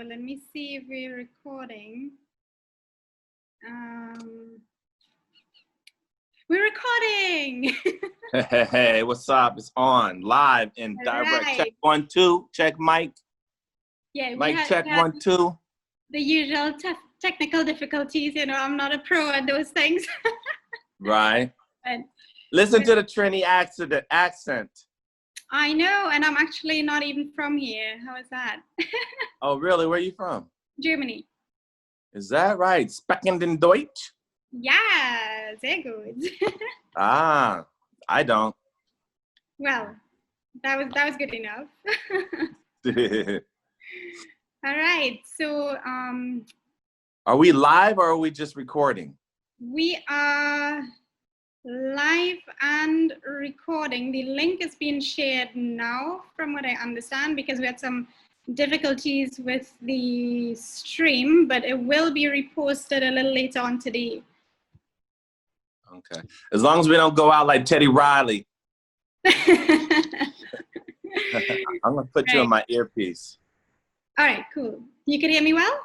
let me see if we're recording. We're recording. Hey, what's up? It's on live and direct. Right. Check 1 2. Check mic. Yeah, Mic check 1 2. The usual technical difficulties. You know, I'm not a pro at those things. Right. But, Listen to the Trini accent. I know, and I'm actually not even from here. How is that? Oh, really? Where are you from? Germany. Is that right? Speaking in Deutsch? Yeah, sehr gut. Ah, I don't. Well, that was good enough. All right. So Are we live or are we just recording? we are live and recording. The link is being shared now, from what I understand, because we had some difficulties with the stream, but it will be reposted a little later on today. Okay. As long as we don't go out like Teddy Riley. I'm going to put you in my earpiece. All right, cool. You can hear me well?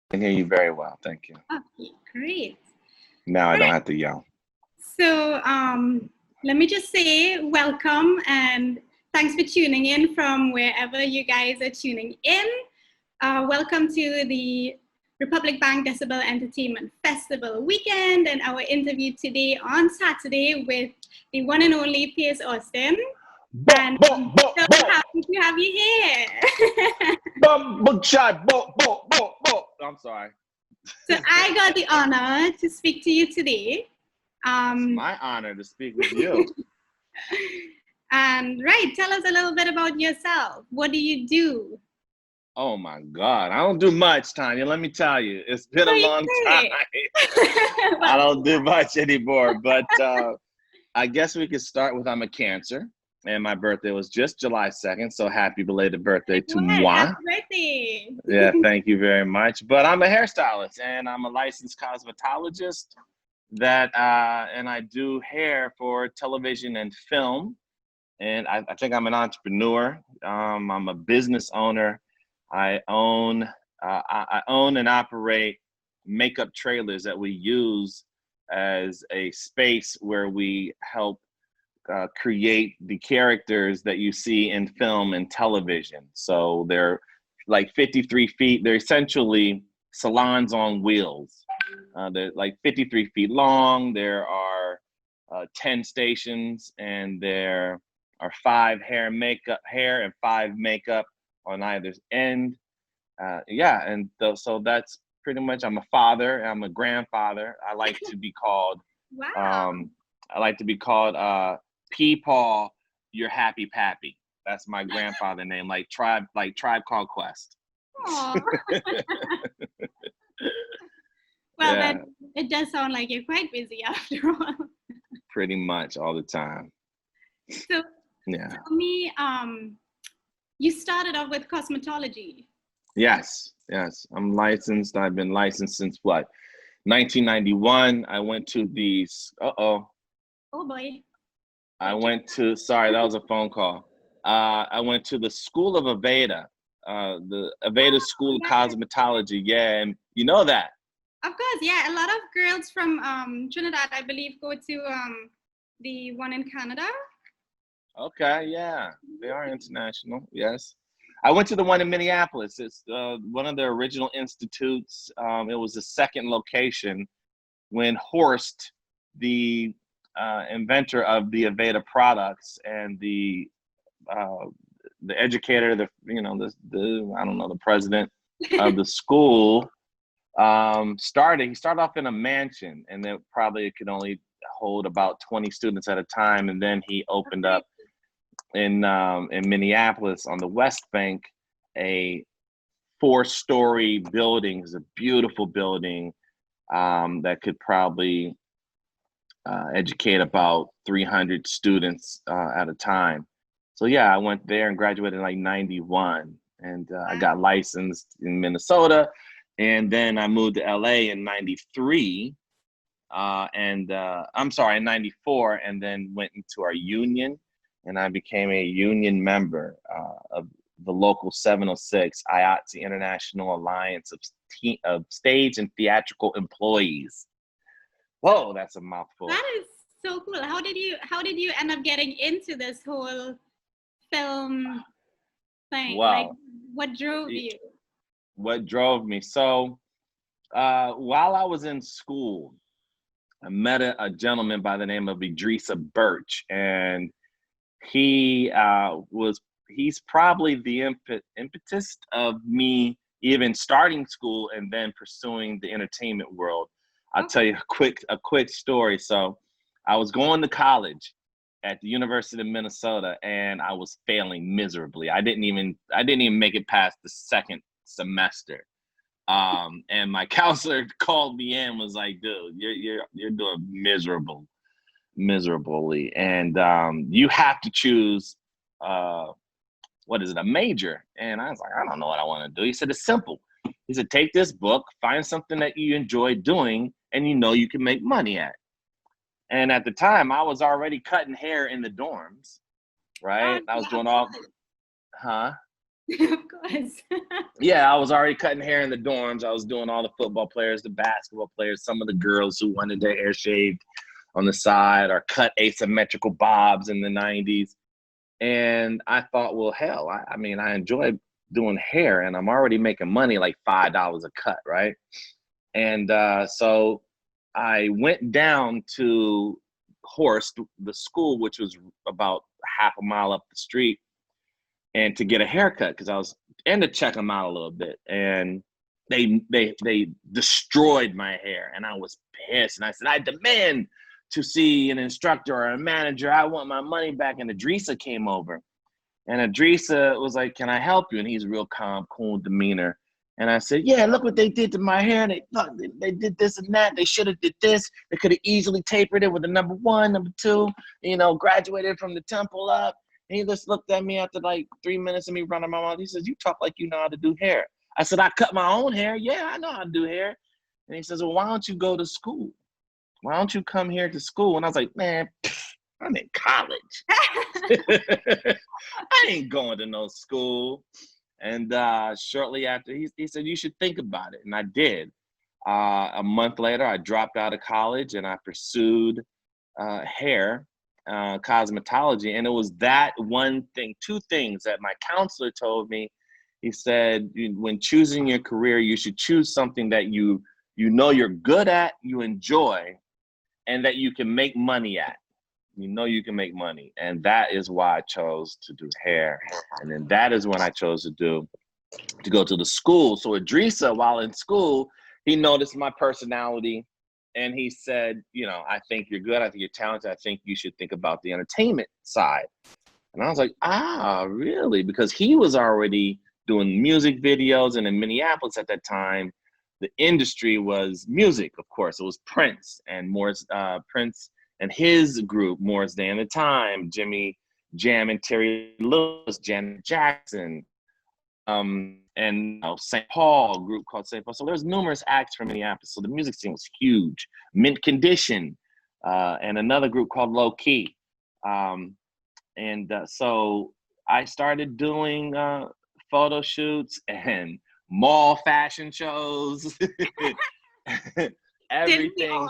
I can hear you very well. Thank you. Okay, great. Now I don't have to yell. So let me just say welcome and thanks for tuning in from wherever you guys are tuning in. Welcome to the Republic Bank Decibel Entertainment Festival weekend and our interview today on Saturday with the one and only Pierce Austin. And I'm so happy to have you here. I'm sorry. So I got the honor to speak to you today. It's my honor to speak with you. And right, tell us a little bit about yourself. What do you do? Oh my God, I don't do much, Tanya. Let me tell you, it's been a long time. I don't do much anymore, but I guess we could start with I'm a Cancer, and my birthday was just July 2nd, so happy belated birthday to moi. Happy birthday. Yeah, thank you very much. But I'm a hairstylist, and I'm a licensed cosmetologist and I do hair for television and film, and I think I'm an entrepreneur. I'm a business owner. I own and operate makeup trailers that we use as a space where we help create the characters that you see in film and television. So they're like 53 feet. They're essentially salons on wheels. They're like 53 feet long. There are 10 stations, and there are 5 hair and 5 makeup on either end. So that's pretty much, I'm a father, I'm a grandfather. I like to be called, Peepaw, your happy pappy. That's my grandfather name, like Tribe Called Quest. Well, yeah. It does sound like you're quite busy after all. Pretty much all the time. So yeah. Tell me, you started off with cosmetology. Yes. I'm licensed. I've been licensed since 1991. I went to the, Oh boy. Sorry, that was a phone call. I went to the School of Aveda, the Aveda School of Cosmetology. Yeah, and you know that. Of course, yeah. A lot of girls from Trinidad, I believe, go to the one in Canada. Okay, yeah, they are international, yes. I went to the one in Minneapolis. It's one of the original institutes. It was the second location when Horst, the inventor of the Aveda products and the educator, the president of the school, he started off in a mansion, and then probably it could only hold about 20 students at a time, and then he opened up in Minneapolis on the West Bank a 4-story building. It's a beautiful building that could probably educate about 300 students at a time. So yeah, I went there and graduated in like 91, and I got licensed in Minnesota, and then I moved to LA in 93. In 94, and then went into our union, and I became a union member of the local 706 IATSE International Alliance of Stage and Theatrical Employees. Whoa, that's a mouthful. That is so cool. How did you end up getting into this whole film thing? Wow. Like, what drove you? What drove me? So while I was in school, I met a gentleman by the name of Idrissa Birch, and he's probably the impetus of me even starting school and then pursuing the entertainment world. I'll tell you a quick story. So I was going to college at the University of Minnesota, and I was failing miserably. I didn't even make it past the second semester. And my counselor called me in and was like, dude, you're doing miserably. And you have to choose, a major? And I was like, I don't know what I want to do. He said, it's simple. He said, take this book, find something that you enjoy doing and you know you can make money at. And at the time, I was already cutting hair in the dorms, right? I was doing all, Of course. Yeah, I was already cutting hair in the dorms. I was doing all the football players, the basketball players, some of the girls who wanted their hair shaved on the side or cut asymmetrical bobs in the 90s. And I thought, well, hell, I mean, I enjoy doing hair and I'm already making money like $5 a cut, right? And so I went down to Horst, the school, which was about half a mile up the street, and to get a haircut and to check them out a little bit. And they destroyed my hair and I was pissed. And I said, I demand to see an instructor or a manager. I want my money back. And Idrissa came over. And Idrissa was like, can I help you? And he's real calm, cool demeanor. And I said, yeah, look what they did to my hair. They did this and that. They should have did this. They could have easily tapered it with a number 1, number 2, graduated from the temple up. And he just looked at me after like 3 minutes of me running my mouth. He says, you talk like you know how to do hair. I said, I cut my own hair. Yeah, I know how to do hair. And he says, well, why don't you go to school? Why don't you come here to school? And I was like, man, I'm in college. I ain't going to no school. And shortly after, he said, you should think about it. And I did. A month later, I dropped out of college and I pursued hair cosmetology. And it was that one thing, 2 things that my counselor told me. He said, when choosing your career, you should choose something that you know you're good at, you enjoy, and that you can make money at. You know you can make money. And that is why I chose to do hair. And then that is when I chose to go to the school. So Idrissa, while in school, he noticed my personality and he said, I think you're good. I think you're talented. I think you should think about the entertainment side. And I was like, really? Because he was already doing music videos. And in Minneapolis at that time, the industry was music, of course. It was Prince and Prince and his group, Morris Day and the Time, Jimmy Jam and Terry Lewis, Janet Jackson, and St. Paul, a group called St. Paul. So there's numerous acts from Minneapolis. So the music scene was huge. Mint Condition, and another group called Low Key. So I started doing photo shoots and mall fashion shows. Everything.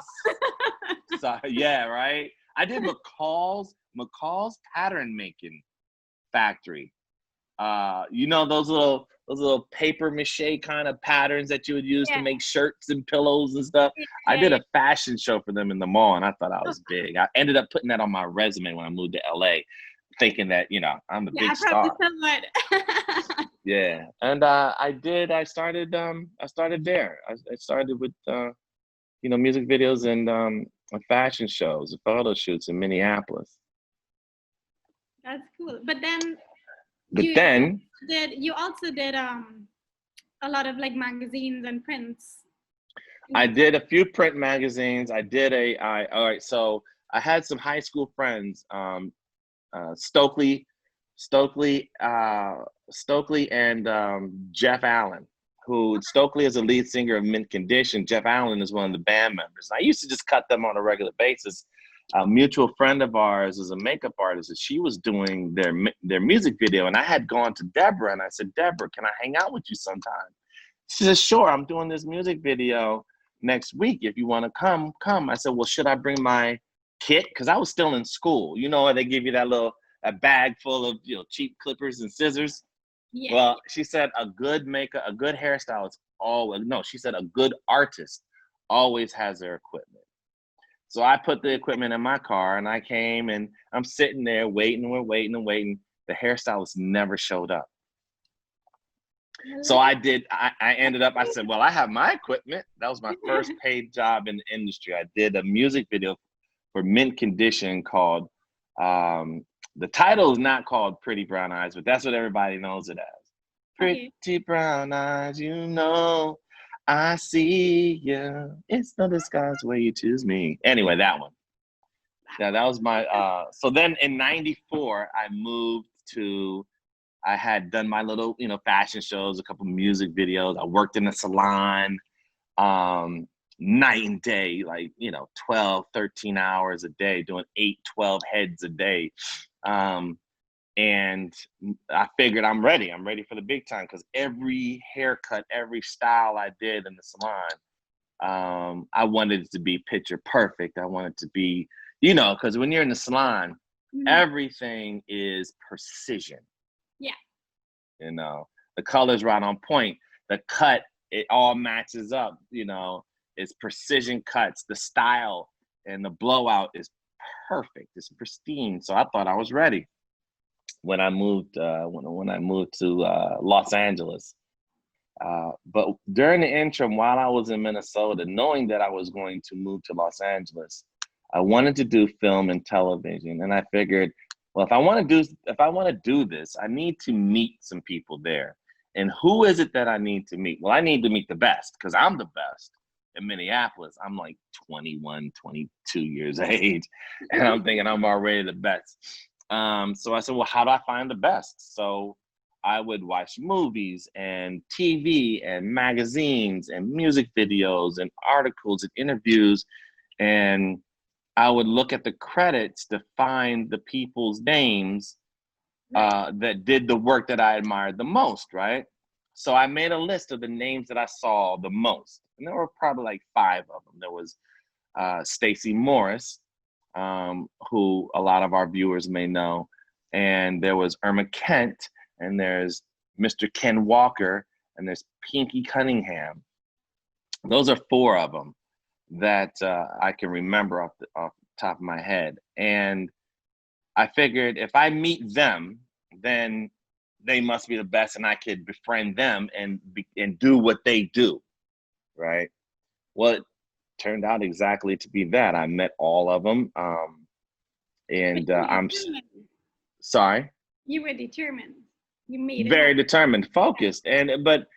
So, yeah, right. I did McCall's pattern making factory. Those little paper mache kind of patterns that you would use to make shirts and pillows and stuff. I did a fashion show for them in the mall, and I thought I was big. I ended up putting that on my resume when I moved to LA, thinking that I'm a big star. Yeah, and I started there. I started with music videos and fashion shows, photo shoots in Minneapolis. That's cool. But then you also did a lot of like magazines and prints. I did a few print magazines. I did so I had some high school friends, Stokely and Jeff Allen. who Stokely is the lead singer of Mint Condition. Jeff Allen is one of the band members. I used to just cut them on a regular basis. A mutual friend of ours is a makeup artist, and she was doing their music video. And I had gone to Deborah, and I said, Deborah, can I hang out with you sometime? She said, sure, I'm doing this music video next week. If you want to come, come. I said, well, should I bring my kit? Because I was still in school. You know, they give you that a bag full of, you know, cheap clippers and scissors. Yeah. Well, she said a good hairstylist she said a good artist always has their equipment. So I put the equipment in my car, and I came, and I'm sitting there waiting. The hairstylist never showed up. So I ended up, I said, well, I have my equipment. That was my first paid job in the industry. I did a music video for Mint Condition called, the title is not called Pretty Brown Eyes, but that's what everybody knows it as. Pretty brown eyes, you know, I see you. It's no disguise where you choose me. Anyway, that one. Yeah, that was my, so then in 94, I had done my little, you know, fashion shows, a couple music videos. I worked in a salon, night and day, like, you know, 12, 13 hours a day, doing 8, 12 heads a day. And I figured I'm ready for the big time, because every haircut, every style I did in the salon, I wanted it to be picture perfect. I wanted to be, you know, because when you're in the salon, everything is precision. Yeah. You know, the color's right on point. The cut, it all matches up, you know, it's precision cuts. The style and the blowout is perfect. It's pristine. So I thought I was ready when I moved when I moved to Los Angeles. But during the interim, while I was in Minnesota, knowing that I was going to move to Los Angeles, I wanted to do film and television, and I figured, well, if I want to do this, I need to meet some people there. And who is it that I need to meet? Well, I need to meet the best, because I'm the best in Minneapolis. I'm like 21, 22 years of age, and I'm thinking I'm already the best. So I said, well, how do I find the best? So I would watch movies and TV and magazines and music videos and articles and interviews, and I would look at the credits to find the people's names that did the work that I admired the most, right? So I made a list of the names that I saw the most, and there were probably like 5 of them. There was Stacey Morris, who a lot of our viewers may know, and there was Irma Kent, and there's Mr. Ken Walker, and there's Pinky Cunningham. Those are 4 of them that I can remember off the top of my head. And I figured if I meet them, then they must be the best, and I could befriend them and do what they do, right? Well, it turned out exactly to be that. I met all of them, and I'm sorry. You were determined. You made it. Very determined, focused, but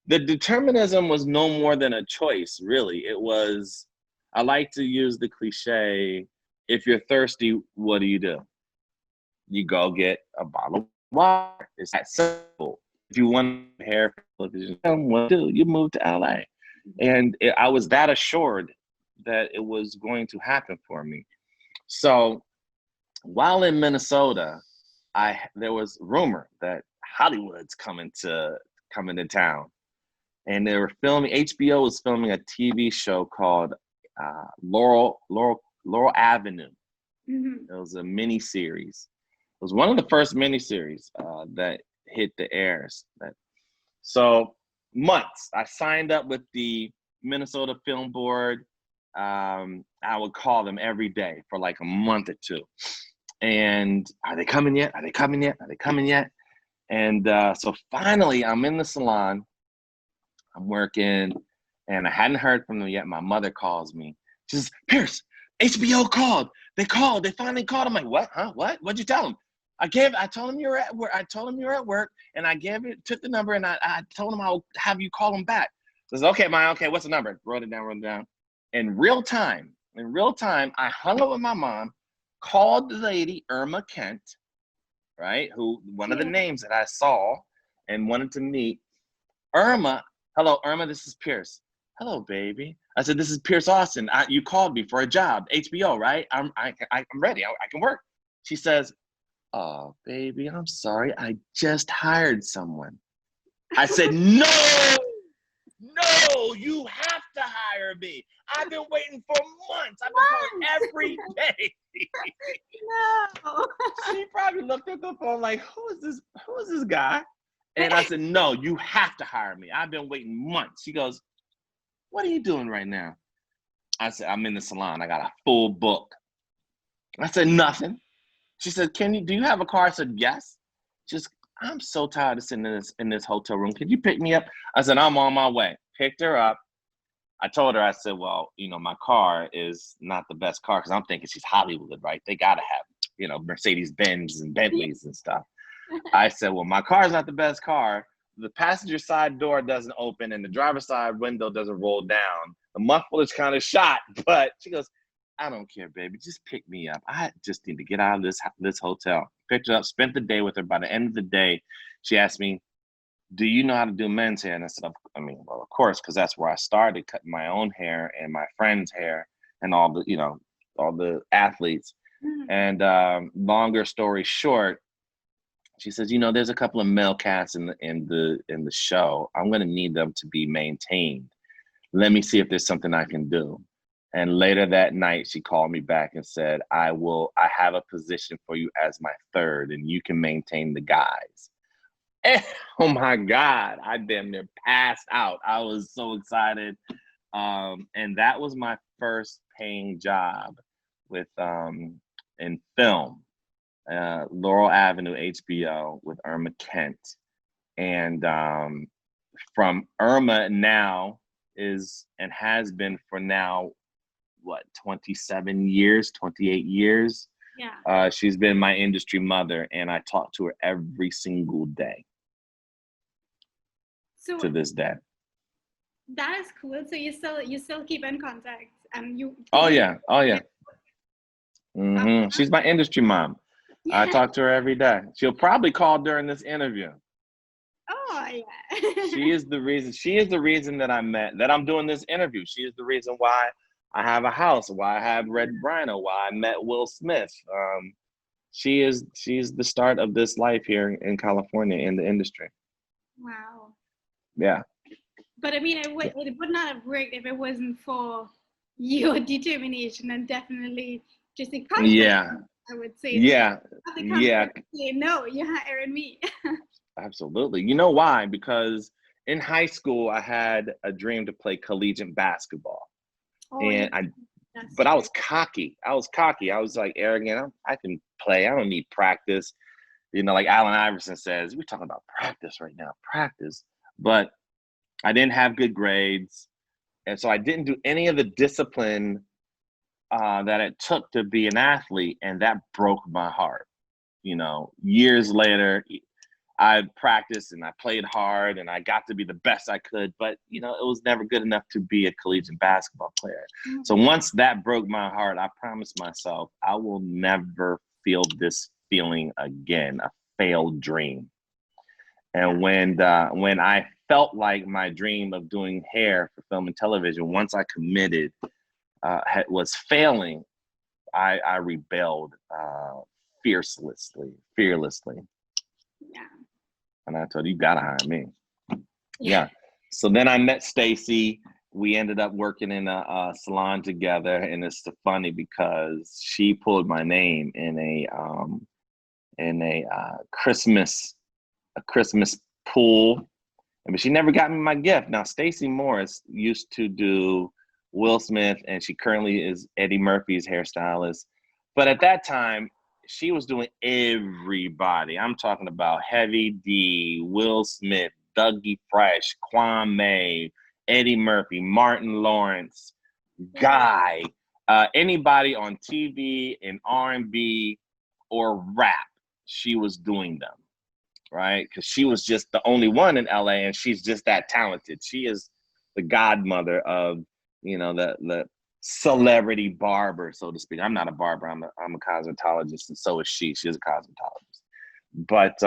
the determinism was no more than a choice, really. It was, I like to use the cliche, if you're thirsty, what do? You go get a bottle of water. It's that simple. If you want hair television, what do? You move to LA. And I was that assured that it was going to happen for me. So while in Minnesota, there was rumor that Hollywood's coming to town. And they were HBO was filming a TV show called Laurel Avenue. Mm-hmm. It was a mini series. It was one of the first miniseries that hit the airs. So months, I signed up with the Minnesota Film Board. I would call them every day for like a month or 2. And are they coming yet? Are they coming yet? Are they coming yet? And so finally, I'm in the salon. I'm working, and I hadn't heard from them yet. My mother calls me. She says, Pierce, HBO called. They called. They finally called. I'm like, what? Huh? What? What'd you tell them? I told them you were at work. And I took the number, and I told them I'll have you call them back. So I said, okay, okay, what's the number? Wrote it down. In real time, I hung up with my mom, called the lady, Irma Kent, right? One of the names that I saw and wanted to meet. Irma Hello, Irma, this is Pierce. Hello, baby. I said, this is Pierce Austin. You called me for a job, HBO, right? I'm ready. I can work. She says, oh, baby, I'm sorry. I just hired someone. I said, no, you have to hire me. I've been waiting for months. I've been calling every day. No. She probably looked at the phone like, who is this guy? And I said, no, you have to hire me. I've been waiting months. She goes, what are you doing right now? I said, I'm in the salon. I got a full book. I said, nothing. She said, do you have a car? I said, yes. I'm so tired of sitting in this hotel room. Can you pick me up? I said, I'm on my way. Picked her up. I told her, I said, well, my car is not the best car because I'm thinking she's Hollywood, right? They got to have, Mercedes-Benz and Bentleys and stuff. I said, well, my car's not the best car. The passenger side door doesn't open and the driver's side window doesn't roll down. The muffler's kind of shot, but she goes, I don't care, baby. Just pick me up. I just need to get out of this hotel. Picked her up, spent the day with her. By the end of the day, she asked me, do you know how to do men's hair? And I said, well, of course, because that's where I started cutting my own hair and my friend's hair and all the athletes. And longer story short, she says, there's a couple of male cats in the show. I'm going to need them to be maintained. Let me see if there's something I can do. And later that night, she called me back and said, I have a position for you as my third, and you can maintain the guys. And, oh my God, I damn near passed out. I was so excited. And that was my first paying job with in film. Laurel Avenue, HBO, with Irma Kent. And from Irma now is and has been for now, 27 years, 28 years. Yeah. She's been my industry mother, and I talk to her every single day to this day. That is cool. So you still keep in contact, and you. Oh yeah. Mm-hmm. She's my industry mom. Yeah. I talk to her every day. She'll probably call during this interview. Oh yeah. She is the reason that I'm doing this interview. She is the reason why I have a house, why I have Red Rhino, why I met Will Smith. She's the start of this life here in California in the industry. Wow. Yeah. But I mean, it would not have worked if it wasn't for your determination and definitely just the confidence. Yeah. I would say. Yeah. Yeah. No, you're hiring me. Absolutely. You know why? Because in high school, I had a dream to play collegiate basketball. And I was cocky. I was like arrogant. I can play. I don't need practice. Like Allen Iverson says, we're talking about practice right now, practice. But I didn't have good grades. And so I didn't do any of the discipline that it took to be an athlete. And that broke my heart. Years later, I practiced and I played hard and I got to be the best I could, but it was never good enough to be a collegiate basketball player. Mm-hmm. So once that broke my heart, I promised myself I will never feel this feeling again, a failed dream. And when I felt like my dream of doing hair for film and television, once I committed, was failing, I rebelled fearlessly. Yeah. And I told her, you gotta hire me. Yeah. So then I met Stacy. We ended up working in a salon together, and it's so funny because she pulled my name in a Christmas pool, but she never got me my gift. Now Stacy Morris used to do Will Smith, and she currently is Eddie Murphy's hairstylist. But at that time, she was doing everybody. I'm talking about Heavy D, Will Smith, Dougie Fresh, Kwame, Eddie Murphy, Martin Lawrence, Guy, anybody on TV and R&B or rap, she was doing them, right? Because she was just the only one in LA, and she's just that talented. She is the godmother of, the celebrity barber, so to speak. I'm not a barber. I'm a cosmetologist, and so is she. She's a cosmetologist. But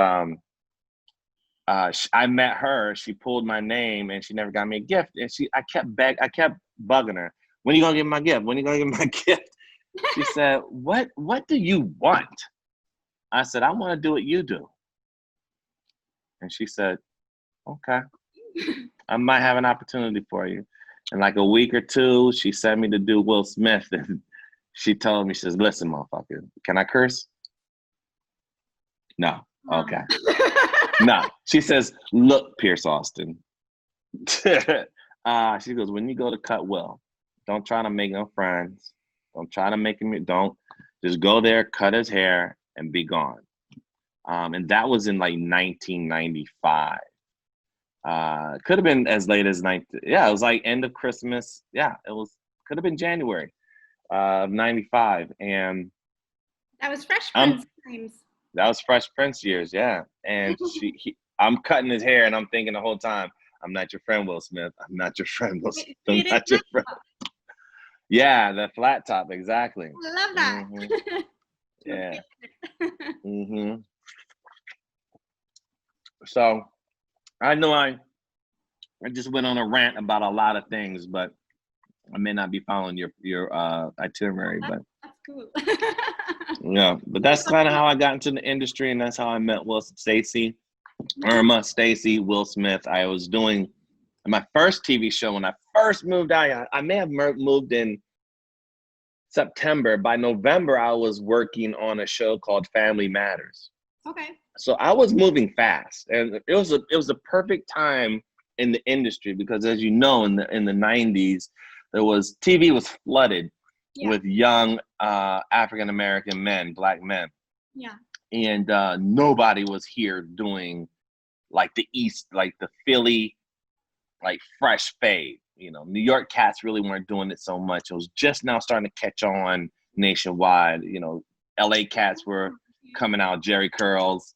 I met her. She pulled my name, and she never got me a gift. And I kept bugging her. When are you gonna give me my gift? When are you gonna give me my gift? She said, "What do you want?" I said, "I want to do what you do." And she said, "Okay, I might have an opportunity for you." In like a week or two, she sent me to do Will Smith, and she told me, she says, "Listen, motherfucker, can I curse?" No. Okay. No. She says, "Look, Pierce Austin." She goes, "When you go to cut Will, don't try to make no friends. Don't try to make him. Don't just go there, cut his hair, and be gone." And that was in like 1995. Could have been as late as it was like end of Christmas. Yeah, could have been January of 95. And that was Fresh Prince times. That was Fresh Prince years, yeah. And I'm cutting his hair, and I'm thinking the whole time, "I'm not your friend, Will Smith. I'm not your friend, Will Smith. I'm not your friend." Yeah, the flat top, exactly. I love that. Mm-hmm. Yeah. Mm-hmm. So I know I just went on a rant about a lot of things, but I may not be following your itinerary, but that's cool. Yeah, but that's kind of how I got into the industry, and that's how I met Will Stacy, Will Smith. I was doing my first TV show when I first moved out. I may have moved in September. By November, I was working on a show called Family Matters. Okay. So I was moving fast, and it was a perfect time in the industry because, as you know, in the 90s, TV was flooded with young African American men, Black men. Yeah. And nobody was here doing like the Philly, like fresh fade. You know, New York cats really weren't doing it so much. It was just now starting to catch on nationwide. You know, LA cats were coming out, Jerry curls.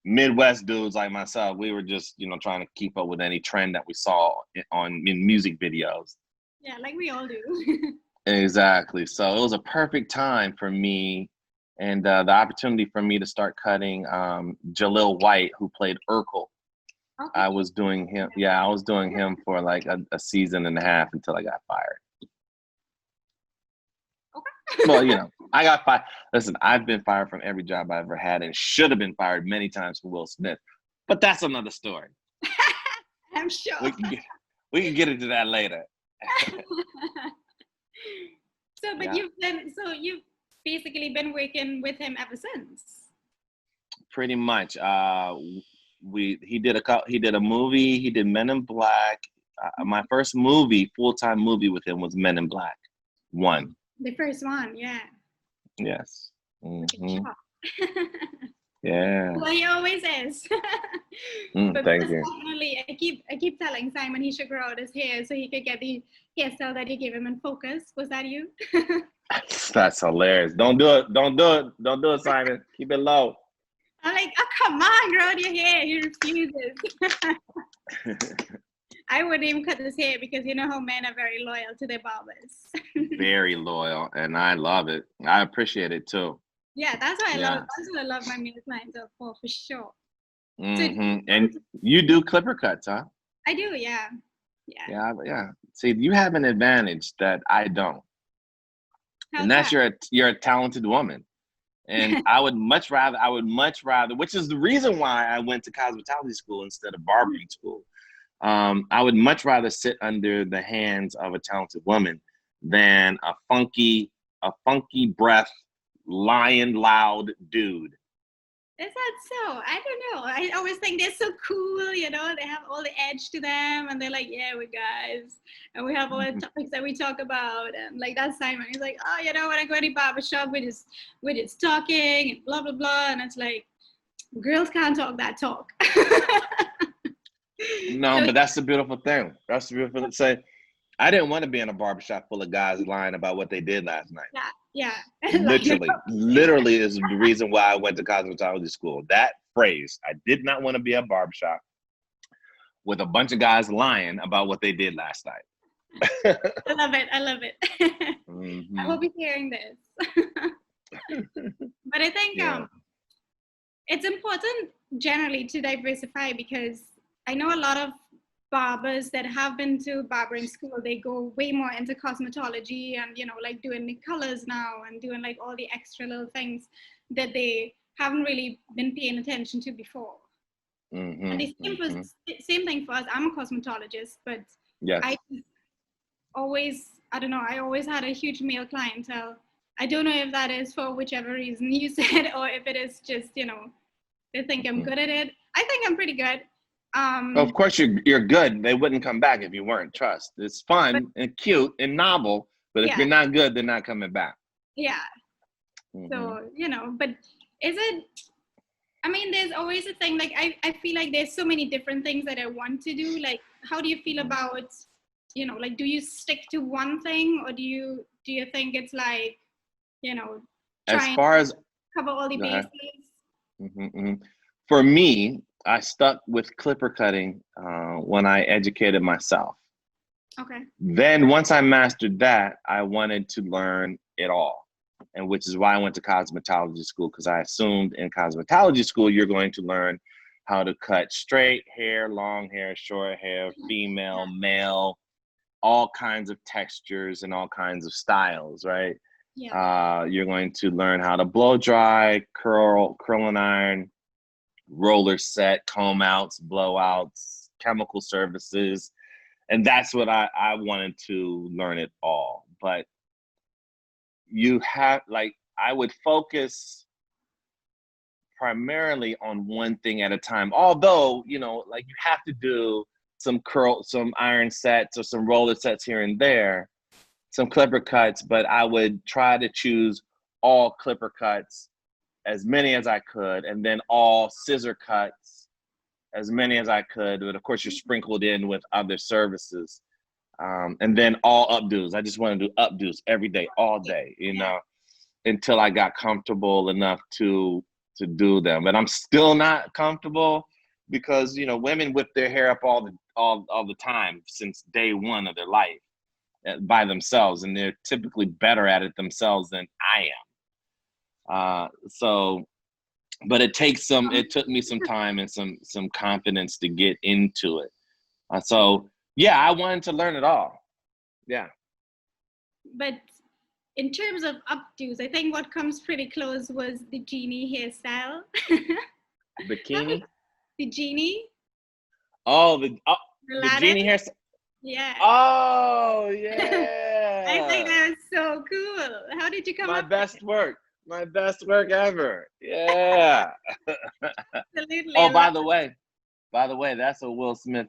Midwest dudes like myself, we were just, trying to keep up with any trend that we saw in music videos. Yeah, like we all do. Exactly. So it was a perfect time for me, and the opportunity for me to start cutting Jaleel White, who played Urkel. Okay. I was doing him. Yeah, I was doing him for like a season and a half until I got fired. Okay. Well, I got fired. Listen, I've been fired from every job I ever had, and should have been fired many times from Will Smith. But that's another story. I'm sure. We can get into that later. You've basically been working with him ever since. Pretty much. He did a movie. He did Men in Black. My first full-time movie with him was Men in Black 1. The first one, yeah. Yes. Mm-hmm. Yeah. Well, he always is. But thank you. Definitely, I keep telling Simon he should grow out his hair so he could get the hairstyle that you gave him in Focus. Was that you? That's hilarious. Don't do it. Don't do it, Simon. Keep it low. I'm like, oh, come on, grow out your hair. He refuses. I wouldn't even cut his hair because you know how men are very loyal to their barbers. Very loyal, and I love it. I appreciate it too. Yeah, that's what I love my male clients for sure. Mm-hmm. And you do clipper cuts, huh? I do, yeah. Yeah. See, you have an advantage that I don't. And that's you're a talented woman. And I would much rather, which is the reason why I went to cosmetology school instead of barbering school. I would much rather sit under the hands of a talented woman than a funky breath, lying loud dude. Is that so? I don't know. I always think they're so cool, they have all the edge to them, and they're like, yeah, we're guys, and we have all the topics that we talk about, and like that Simon, he's like, oh, when I go to the barbershop, we're just talking, and blah, blah, blah, and it's like, girls can't talk that talk. No, but that's the beautiful thing. That's the beautiful thing. Say, I didn't want to be in a barbershop full of guys lying about what they did last night. Yeah. Literally is the reason why I went to cosmetology school. That phrase, I did not want to be at a barbershop with a bunch of guys lying about what they did last night. I love it. Mm-hmm. I will be hearing this. But I think it's important generally to diversify, because I know a lot of barbers that have been to barbering school, they go way more into cosmetology and, you know, like doing the colors now and doing like all the extra little things that they haven't really been paying attention to before. And the same thing for us. I'm a cosmetologist, but Yes. I don't know, I always had a huge male clientele. I don't know if that is for whichever reason you said, or if it is just, you know, they think I'm good at it. I think I'm pretty good. Of course you're good. They wouldn't come back if you weren't. Trust. It's fun and cute and novel, but if you're not good, they're not coming back. Yeah. So, you know, but is it, I mean, there's always a thing, like, I feel like there's so many different things that I want to do. Like, how do you feel about, you know, like, do you stick to one thing, or do you think it's like, you know, as far as cover all the bases? For me, I stuck with clipper cutting when I educated myself. Okay. Then once I mastered that, I wanted to learn it all. And which is why I went to cosmetology school, because I assumed in cosmetology school, you're going to learn how to cut straight hair, long hair, short hair, female, male, all kinds of textures and all kinds of styles, right? Yeah. You're going to learn how to blow dry, curl and iron, roller set, comb outs, blowouts, chemical services. And that's what I wanted to learn it all. But you have, like, I would focus primarily on one thing at a time. Although, you know, like, you have to do some iron sets or some roller sets here and there, some clipper cuts, but I would try to choose all clipper cuts, as many as I could, and then all scissor cuts, as many as I could. But of course, you're sprinkled in with other services. And then all updos. I just want to do updos every day, all day, you know, until I got comfortable enough to do them. But I'm still not comfortable because, you know, women whip their hair up all the time since day one of their life by themselves, and they're typically better at it themselves than I am. But it took me some time and some confidence to get into it. So yeah, I wanted to learn it all. Yeah. But in terms of updos, I think what comes pretty close was the genie hairstyle. Bikini? The genie? Oh, the genie hairstyle. Yeah. Oh, yeah. I think that was so cool. How did you come up with it? My best work ever. Yeah. Absolutely. Oh, by the way, that's a Will Smith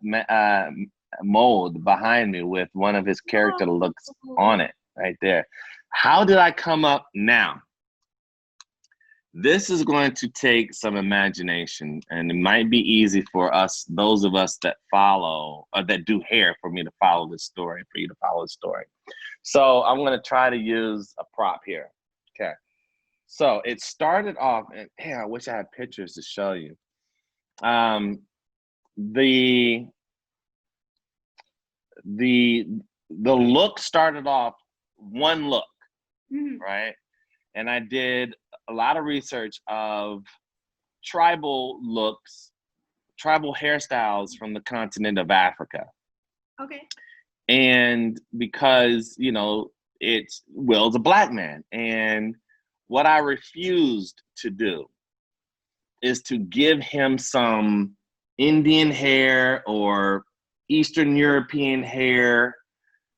mold behind me with one of his character looks on it right there. How did I come up now? This is going to take some imagination, and it might be easy for us, those of us that follow or that do hair, for me to follow this story, for you to follow the story. So I'm going to try to use a prop here. Okay. So it started off, and I wish I had pictures to show you. The look started off one look, right? And I did a lot of research of tribal looks, tribal hairstyles from the continent of Africa. Okay. And because, you know, Will's a black man, and what I refused to do is to give him some Indian hair or Eastern European hair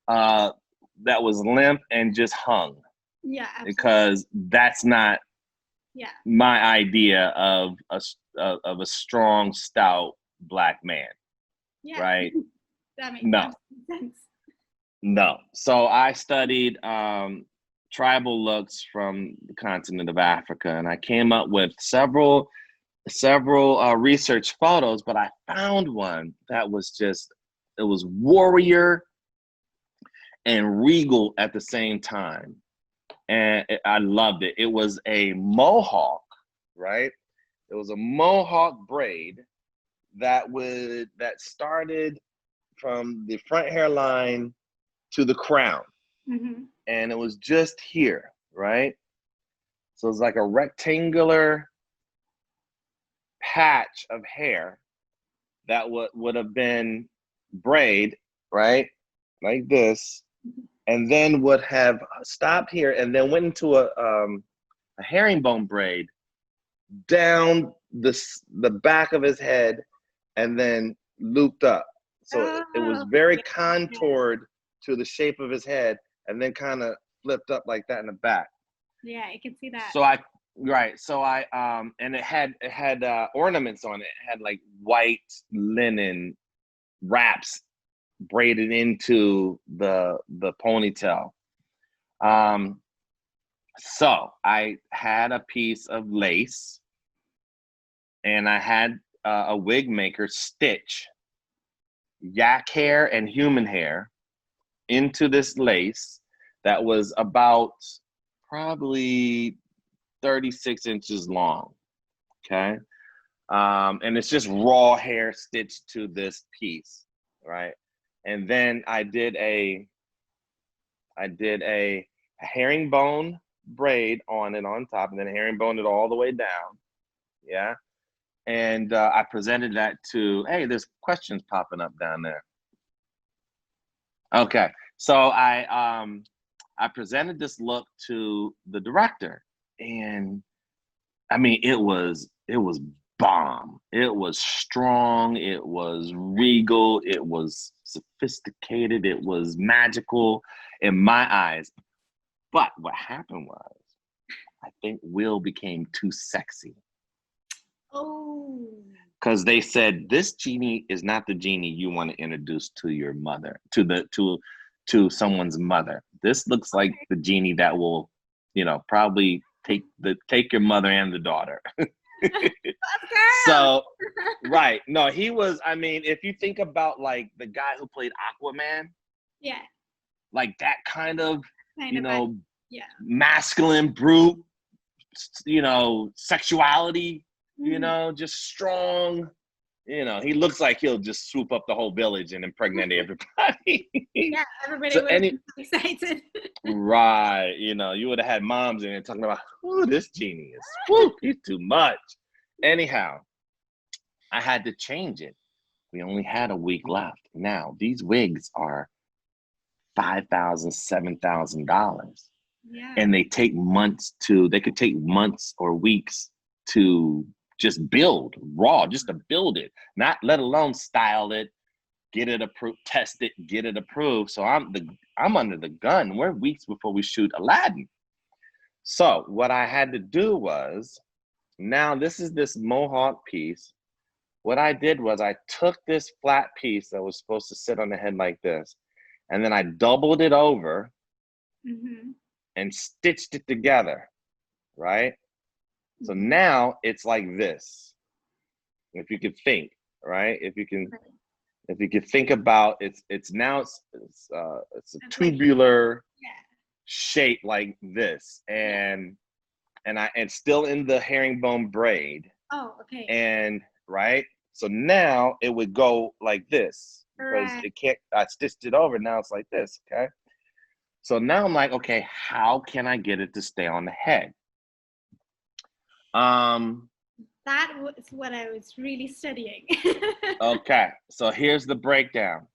that was limp and just hung. Yeah, absolutely. Because that's not my idea of a strong, stout black man. Yeah. Right? That makes sense. No. So I studied tribal looks from the continent of Africa, and I came up with several research photos, but I found one that was it was warrior and regal at the same time. And I loved it. It was a mohawk, right? It was a mohawk braid that started from the front hairline to the crown. And it was just here, right? So it's like a rectangular patch of hair that would have been braid, right? Like this, and then would have stopped here and then went into a herringbone braid down the back of his head and then looped up. So it was very contoured to the shape of his head and then kind of flipped up like that in the back. Yeah, I can see that. So I and it had ornaments on it. It had like white linen wraps braided into the ponytail. So I had a piece of lace and I had a wig maker stitch yak hair and human hair into this lace that was about probably 36 inches long, okay? And it's just raw hair stitched to this piece, right? And then I did a herringbone braid on it on top, and then herringbone it all the way down, yeah? And I presented that to, hey, there's questions popping up down there. Okay, so I presented this look to the director, and I mean, it was bomb. It was strong, it was regal, it was sophisticated, it was magical in my eyes. But what happened was, I think Will became too sexy. Oh. Because they said, this genie is not the genie you want to introduce to your mother, to someone's mother. This looks like the genie that will, probably take your mother and the daughter. So, right. No, he was, I mean, if you think about like the guy who played Aquaman. Yeah. Like that kind of yeah, masculine, brute, sexuality, just strong. He looks like he'll just swoop up the whole village and impregnate everybody. Yeah, everybody would be excited. Right. You would have had moms in there talking about, oh, this genie is, whoo, he's too much. Anyhow, I had to change it. We only had a week left. Now, these wigs are $5,000, $7,000. Yeah. And they could take months or weeks to just build raw, just to build it, not let alone style it, get it approved, test it, get it approved. So I'm under the gun. We're weeks before we shoot Aladdin. So what I had to do was, now this is this mohawk piece. What I did was I took this flat piece that was supposed to sit on the head like this, and then I doubled it over and stitched it together, right? So now it's like this. If you could think, right? If you could think about it's a tubular shape like this, and still in the herringbone braid. Oh, okay. And right, so now it would go like this because it can't. I stitched it over. Now it's like this. Okay. So now I'm like, okay, how can I get it to stay on the head? That was what I was really studying. Okay, so here's the breakdown.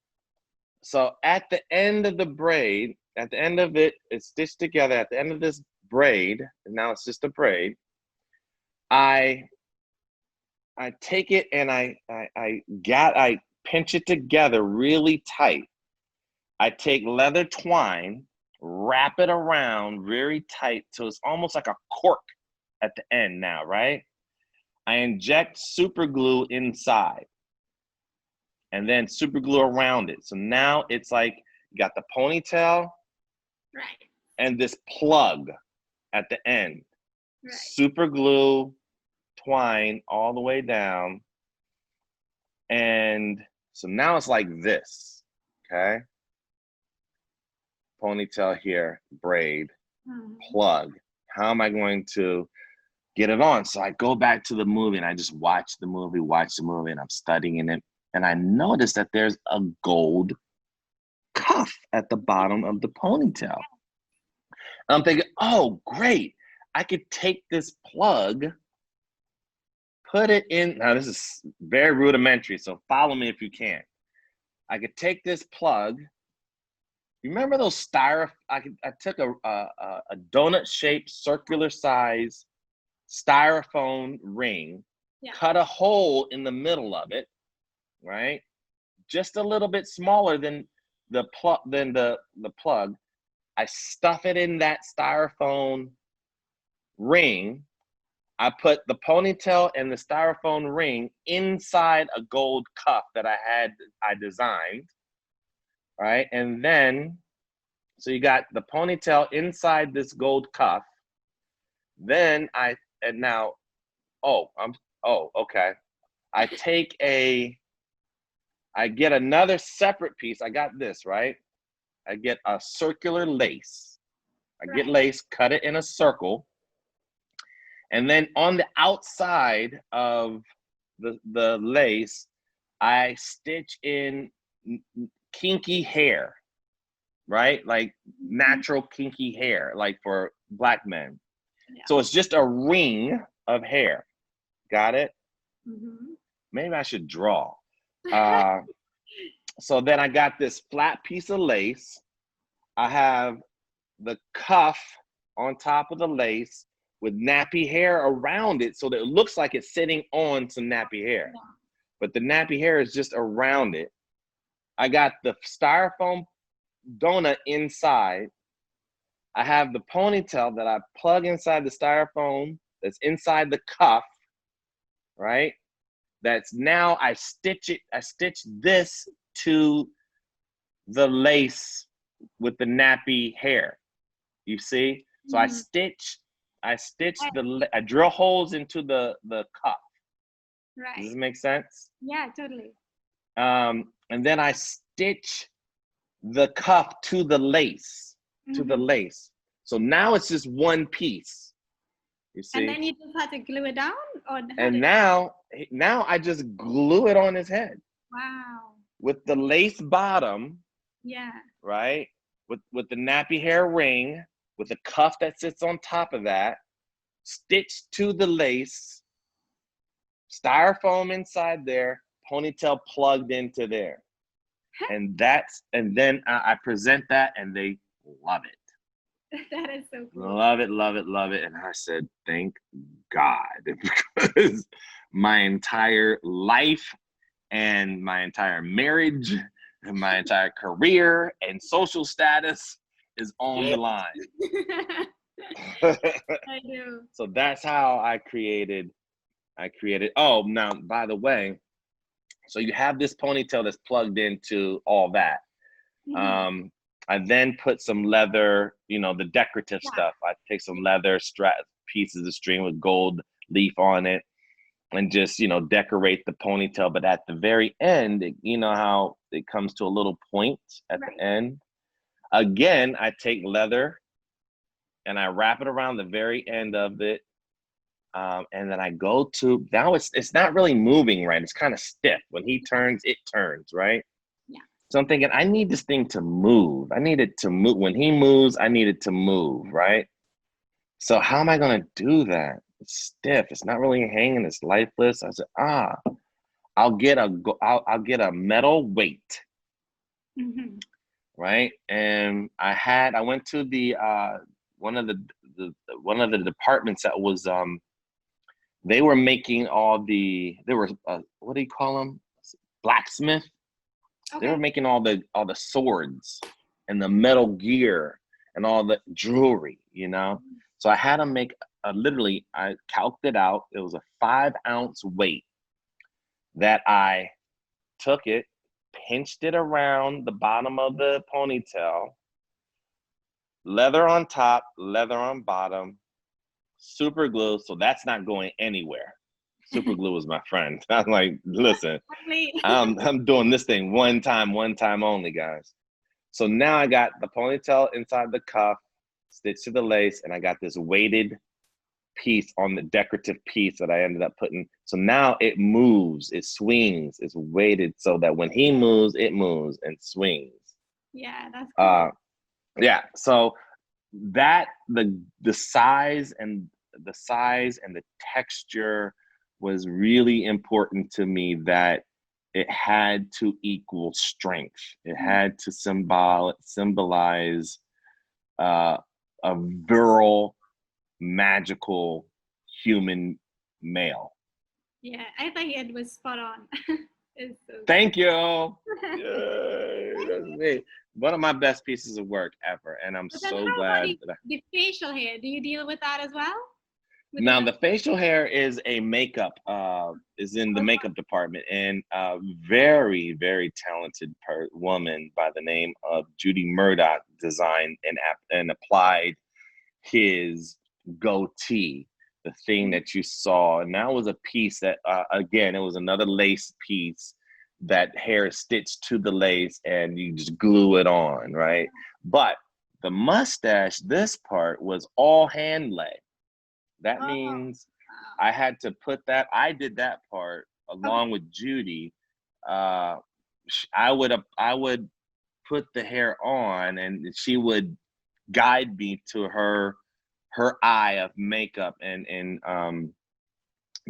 So at the end of the braid, at the end of it, it's stitched together. At the end of this braid, and now it's just a braid, I take it and I pinch it together really tight. I take leather twine, wrap it around very tight so it's almost like a cork at the end now, right? I inject super glue inside and then super glue around it. So now it's like you got the ponytail, right, and this plug at the end. Right. Super glue, twine all the way down. And so now it's like this, okay? Ponytail here, braid, plug. How am I going to get it on? So I go back to the movie and I just watch the movie, and I'm studying it. And I noticed that there's a gold cuff at the bottom of the ponytail. And I'm thinking, oh, great. I could take this plug, put it in. Now this is very rudimentary, so follow me if you can. I could take this plug. You remember those styrofoam? I took a donut-shaped, circular size styrofoam ring, cut a hole in the middle of it, right? Just a little bit smaller than the plug. I stuff it in that styrofoam ring. I put the ponytail and the styrofoam ring inside a gold cuff that I designed, right? And then, so you got the ponytail inside this gold cuff. Then okay. I get another separate piece. I got this, right? I get a circular lace. I get lace, cut it in a circle. And then on the outside of the lace, I stitch in kinky hair, right? Like natural kinky hair, like for Black men. Yeah. So it's just a ring of hair. Got it? Mm-hmm. Maybe I should draw. So then I got this flat piece of lace. I have the cuff on top of the lace with nappy hair around it so that it looks like it's sitting on some nappy hair. Yeah. But the nappy hair is just around it. I got the styrofoam donut inside. I have the ponytail that I plug inside the styrofoam that's inside the cuff, right? That's now I stitch this to the lace with the nappy hair. You see? So I drill holes into the cuff. Right. Does this make sense? Yeah, totally. And then I stitch the cuff to the lace, So now it's just one piece. You see? And then you just had to glue it down? Now I just glue it on his head. Wow. With the lace bottom. Yeah. Right? With the nappy hair ring, with the cuff that sits on top of that, stitched to the lace, styrofoam inside there, ponytail plugged into there. And then I present that and they love it. That is so cool. Love it, love it, love it. And I said, thank God, because my entire life and my entire marriage and my entire career and social status is on the line. I do. So that's how I created. Oh, now, by the way, so you have this ponytail that's plugged into all that. Mm-hmm. I then put some leather, the decorative stuff. I take some leather pieces of string with gold leaf on it and just, decorate the ponytail. But at the very end, you know how it comes to a little point at the end? Again, I take leather and I wrap it around the very end of it. And then I go to, now it's not really moving right. It's kind of stiff. When he turns, it turns, right? Yeah. So I'm thinking, I need this thing to move. I need it to move. When he moves, I need it to move, right? So how am I going to do that? It's stiff. It's not really hanging. It's lifeless. I said, I'll get a metal weight, right? And I went to the one of the departments that was they were making what do you call them? Blacksmith. Okay. They were making all the swords and the metal gear and all the jewelry, So I had to make I calced it out. It was a 5-ounce weight that I took it, pinched it around the bottom of the ponytail, leather on top, leather on bottom, super glue. So that's not going anywhere. Super glue is my friend. I'm like, listen, I'm doing this thing one time only, guys. So now I got the ponytail inside the cuff, stitched to the lace, and I got this weighted piece on the decorative piece that I ended up putting. So now it moves, it swings, it's weighted so that when he moves, it moves and swings. Yeah, that's cool. Yeah, so that the size and the texture was really important to me, that it had to equal strength. It had to symbolize a virile, magical human male. Yeah, I think it was spot on. Thank you. Yay, that's me. One of my best pieces of work ever, and I'm so glad. The facial hair, do you deal with that as well? Now the facial hair is a makeup, is in the makeup department, and a very, very talented woman by the name of Judy Murdoch designed and applied his goatee, the thing that you saw. And that was a piece that, again, it was another lace piece that hair is stitched to the lace and you just glue it on, right? But the mustache, this part was all hand laid. That means I had to put that, I did that part along with Judy. I would put the hair on and she would guide me to her eye of makeup and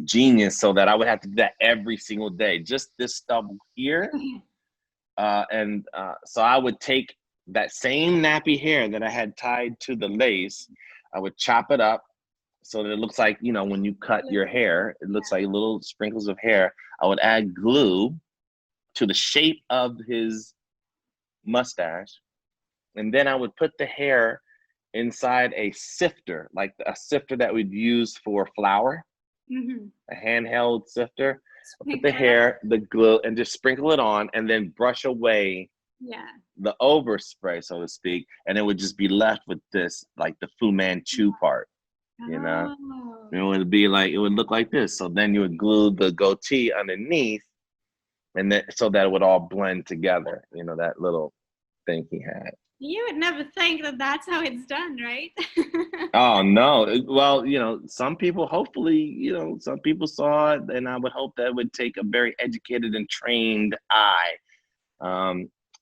genius, so that I would have to do that every single day. Just this stubble here. So I would take that same nappy hair that I had tied to the lace, I would chop it up so that it looks like, you know, when you cut your hair, it looks like little sprinkles of hair. I would add glue to the shape of his mustache. And then I would put the hair inside a sifter, like a sifter that we'd use for flour, a handheld sifter. I'll put the hair, the glue, and just sprinkle it on, and then brush away the overspray, so to speak, and it would just be left with this, like the Fu Manchu part, you know? It would be like, it would look like this. So then you would glue the goatee underneath, and then so that it would all blend together, you know, that little thing he had. You would never think that that's how it's done, right? Oh, no. Well, you know, some people, hopefully, you know, some people saw it, and I would hope that would take a very educated and trained eye.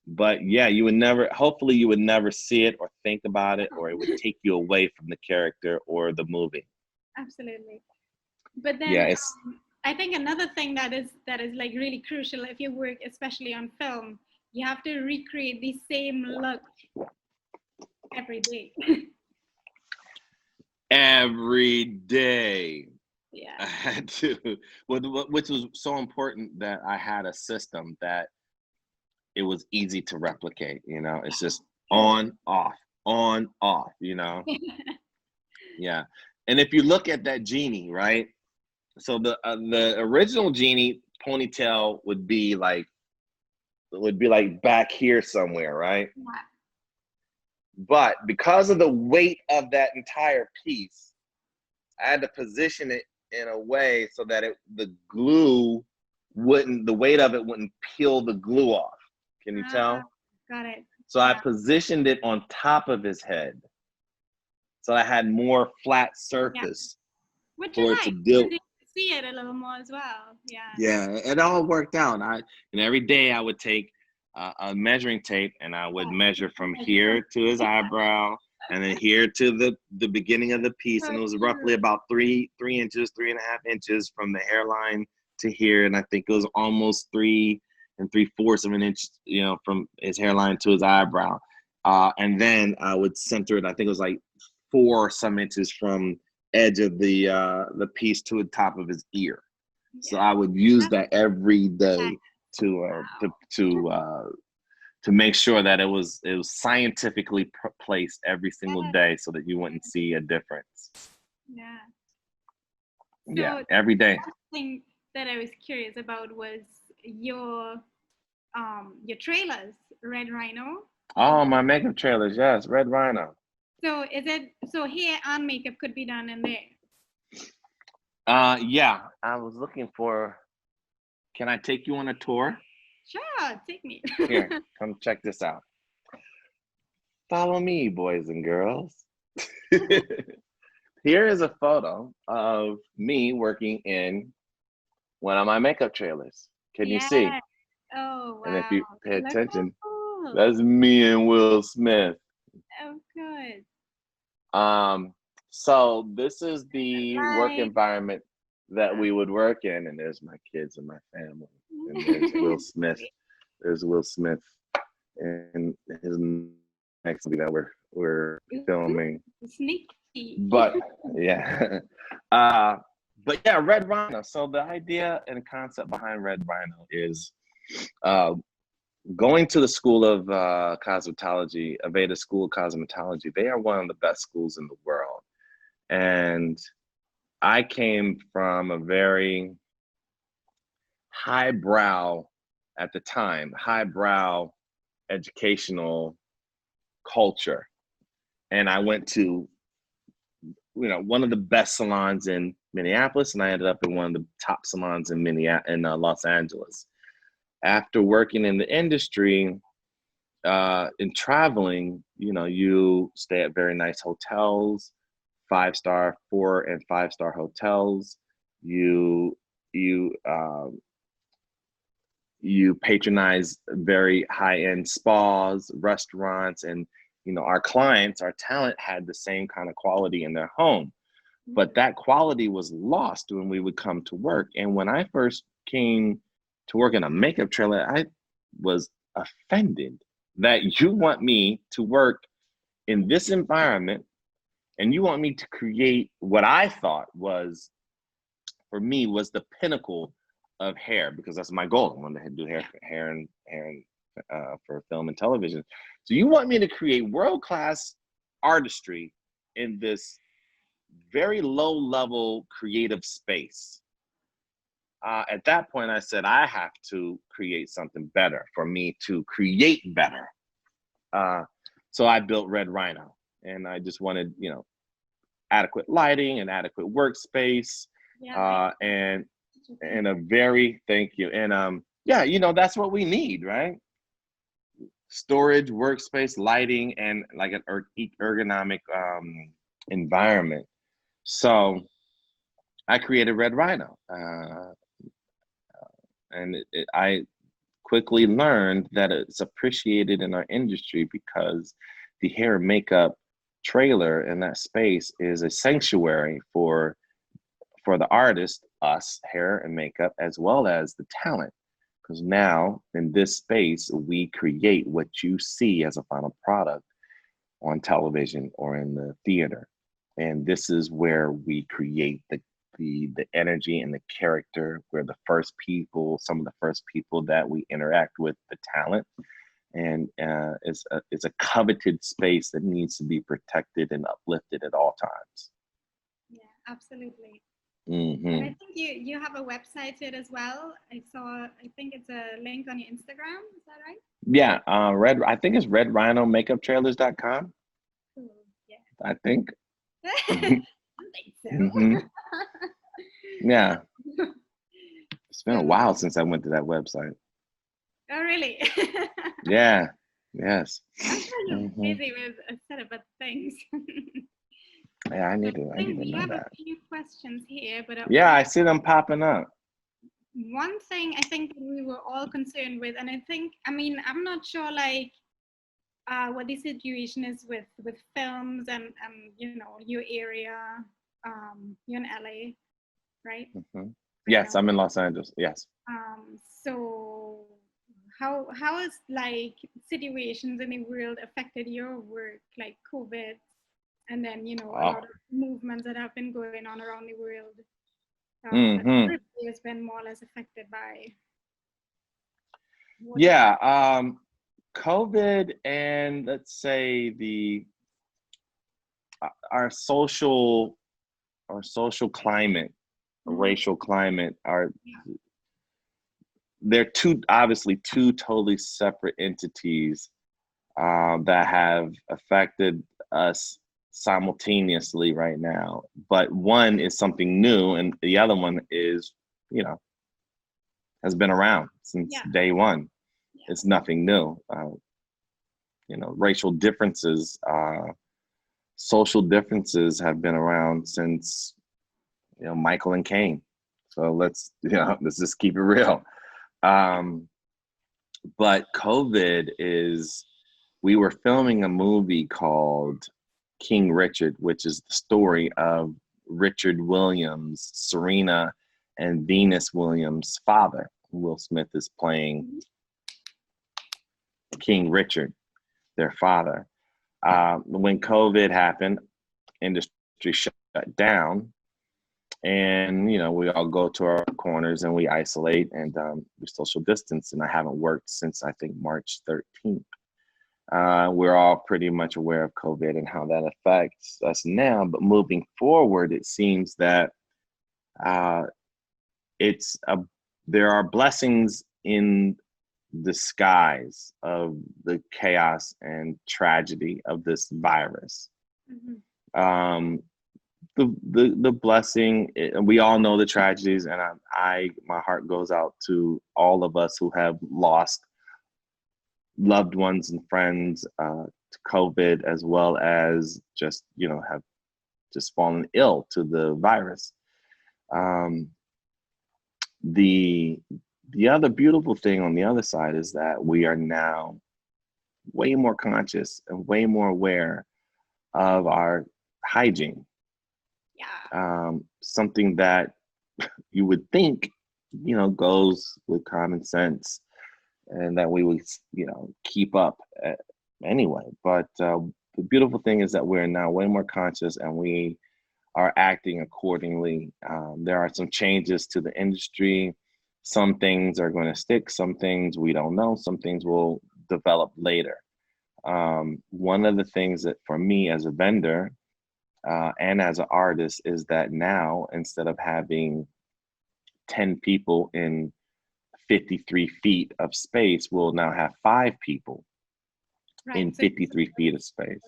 But yeah, you would never, hopefully you would never see it or think about it, or it would take you away from the character or the movie. Absolutely. But then yeah, I think another thing that is like really crucial if you work, especially on film, you have to recreate the same look every day. Every day. Yeah. I had to, which was so important, that I had a system that it was easy to replicate, you know, it's just on, off, you know? Yeah. And if you look at that genie, right? So the original genie ponytail would be like back here somewhere, right? Yeah. But because of the weight of that entire piece, I had to position it in a way so that the weight of it wouldn't peel the glue off. Can you tell? Got it. So I positioned it on top of his head, so I had more flat surface for it to deal. See it a little more as well. Yeah. Yeah, it all worked out. And every day I would take a measuring tape, and I would measure from here to his eyebrow, and then here to the beginning of the piece, and it was roughly about 3 inches, 3.5 inches from the hairline to here, and I think it was almost 3 3/4 of an inch, you know, from his hairline to his eyebrow. And then I would center it, I think it was like 4 some inches from edge of the piece to the top of his ear. So I would use that every day to make sure that it was scientifically placed every single day, so that you wouldn't see a difference. Yeah. Yeah, every day. Thing that I was curious about was your trailers, Red Rhino. Oh, my makeup trailers, yes, Red Rhino. So hair and makeup could be done in there? Yeah, I was looking for, can I take you on a tour? Sure, take me. Here, come check this out. Follow me, boys and girls. Here is a photo of me working in one of my makeup trailers. Can you see? Oh, wow. And if you pay attention, that's me and Will Smith. Oh, good. So this is the work environment that we would work in. And there's my kids and my family. And there's Will Smith. There's Will Smith and his next movie that we're filming. Sneaky. But yeah. But yeah, Red Rhino. So the idea and concept behind Red Rhino is going to the School of Cosmetology, Aveda School of Cosmetology. They are one of the best schools in the world. And I came from a very highbrow, at the time, highbrow educational culture. And I went to, one of the best salons in Minneapolis, and I ended up in one of the top salons in Los Angeles. After working in the industry, in traveling, you stay at very nice hotels, 5-star, 4- and 5-star hotels. You patronize very high-end spas, restaurants, and our clients, our talent had the same kind of quality in their home. But that quality was lost when we would come to work. And when I first came to work in a makeup trailer, I was offended that you want me to work in this environment and you want me to create what I thought was, for me, was the pinnacle of hair, because that's my goal. I wanted to do hair and for film and television. So you want me to create world-class artistry in this very low-level creative space. At that point, I said, I have to create something better for me to create better. So I built Red Rhino, and I just wanted, adequate lighting and adequate workspace, and a very, thank you. And that's what we need, right? Storage, workspace, lighting, and like an ergonomic environment. So I created Red Rhino. And I quickly learned that it's appreciated in our industry because the hair and makeup trailer in that space is a sanctuary for the artist, us, hair and makeup, as well as the talent. Because now in this space, we create what you see as a final product on television or in the theater. And this is where we create the energy and the character. We're the first people, some of the first people that we interact with the talent. And it's a coveted space that needs to be protected and uplifted at all times. Yeah, absolutely. Mm-hmm. And I think you have a website to it as well. I think it's a link on your Instagram. Is that right? Yeah, I think it's redrhinomakeuptrailers.com. Cool. Yeah. I think. I think so. Mm-hmm. Yeah. It's been a while since I went to that website. Oh, really? Yeah. Yes. I'm kind of busy with a set of things. Yeah, I need to know have that. A few questions here, but yeah, I see them popping up. One thing I think we were all concerned with, and I'm not sure what the situation is with films and your area, you're in LA, right? Mm-hmm. Yes, I'm in Los Angeles. Yes. So how has situations in the world affected your work, like COVID? And then, a lot of movements that have been going on around the world. Everybody has been more or less affected by. COVID and let's say our social climate, racial climate they're obviously two totally separate entities that have affected us simultaneously right now, but one is something new and the other one is has been around since day one. It's nothing new. Racial differences, social differences have been around since Michael and Cain. So let's just keep it real. But COVID we were filming a movie called King Richard, which is the story of Richard Williams, Serena and Venus Williams' father. Will Smith is playing King Richard, their father. When COVID happened, industry shut down, and we all go to our corners and we isolate and we social distance. And I haven't worked since I think March 13th. We're all pretty much aware of COVID and how that affects us now. But moving forward, it seems that there are blessings in disguise of the chaos and tragedy of this virus. Mm-hmm. The blessing, we all know the tragedies, and my heart goes out to all of us who have lost loved ones and friends to COVID, as well as just have just fallen ill to the virus. The other beautiful thing on the other side is that we are now way more conscious and way more aware of our hygiene. Yeah. Something that you would think, goes with common sense and that we would, keep up anyway. But the beautiful thing is that we're now way more conscious and we are acting accordingly. There are some changes to the industry. Some things are going to stick, some things we don't know, some things will develop later. One of the things that for me as a vendor and as an artist is that now, instead of having 10 people in 53 feet of space, we'll now have 5 people in 53 feet of space.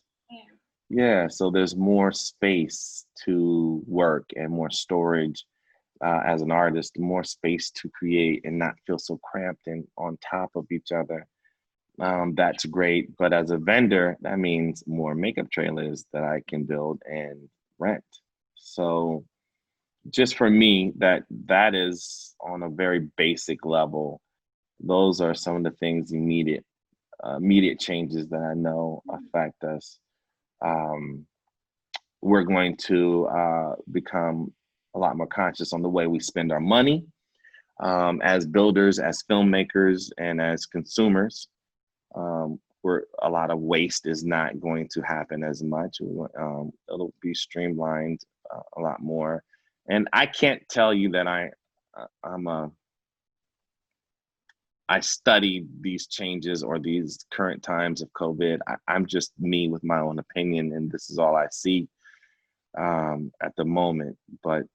Yeah, so there's more space to work and more storage as an artist, more space to create and not feel so cramped and on top of each other. That's great. But as a vendor, that means more makeup trailers that I can build and rent. So just for me, that is on a very basic level. Those are some of the things immediate changes that I know affect us. We're going to become a lot more conscious on the way we spend our money as builders, as filmmakers, and as consumers. Where a lot of waste is not going to happen as much. It'll be streamlined a lot more. And I can't tell you that I studied these changes or these current times of COVID. I'm just me with my own opinion, and this is all I see at the moment. But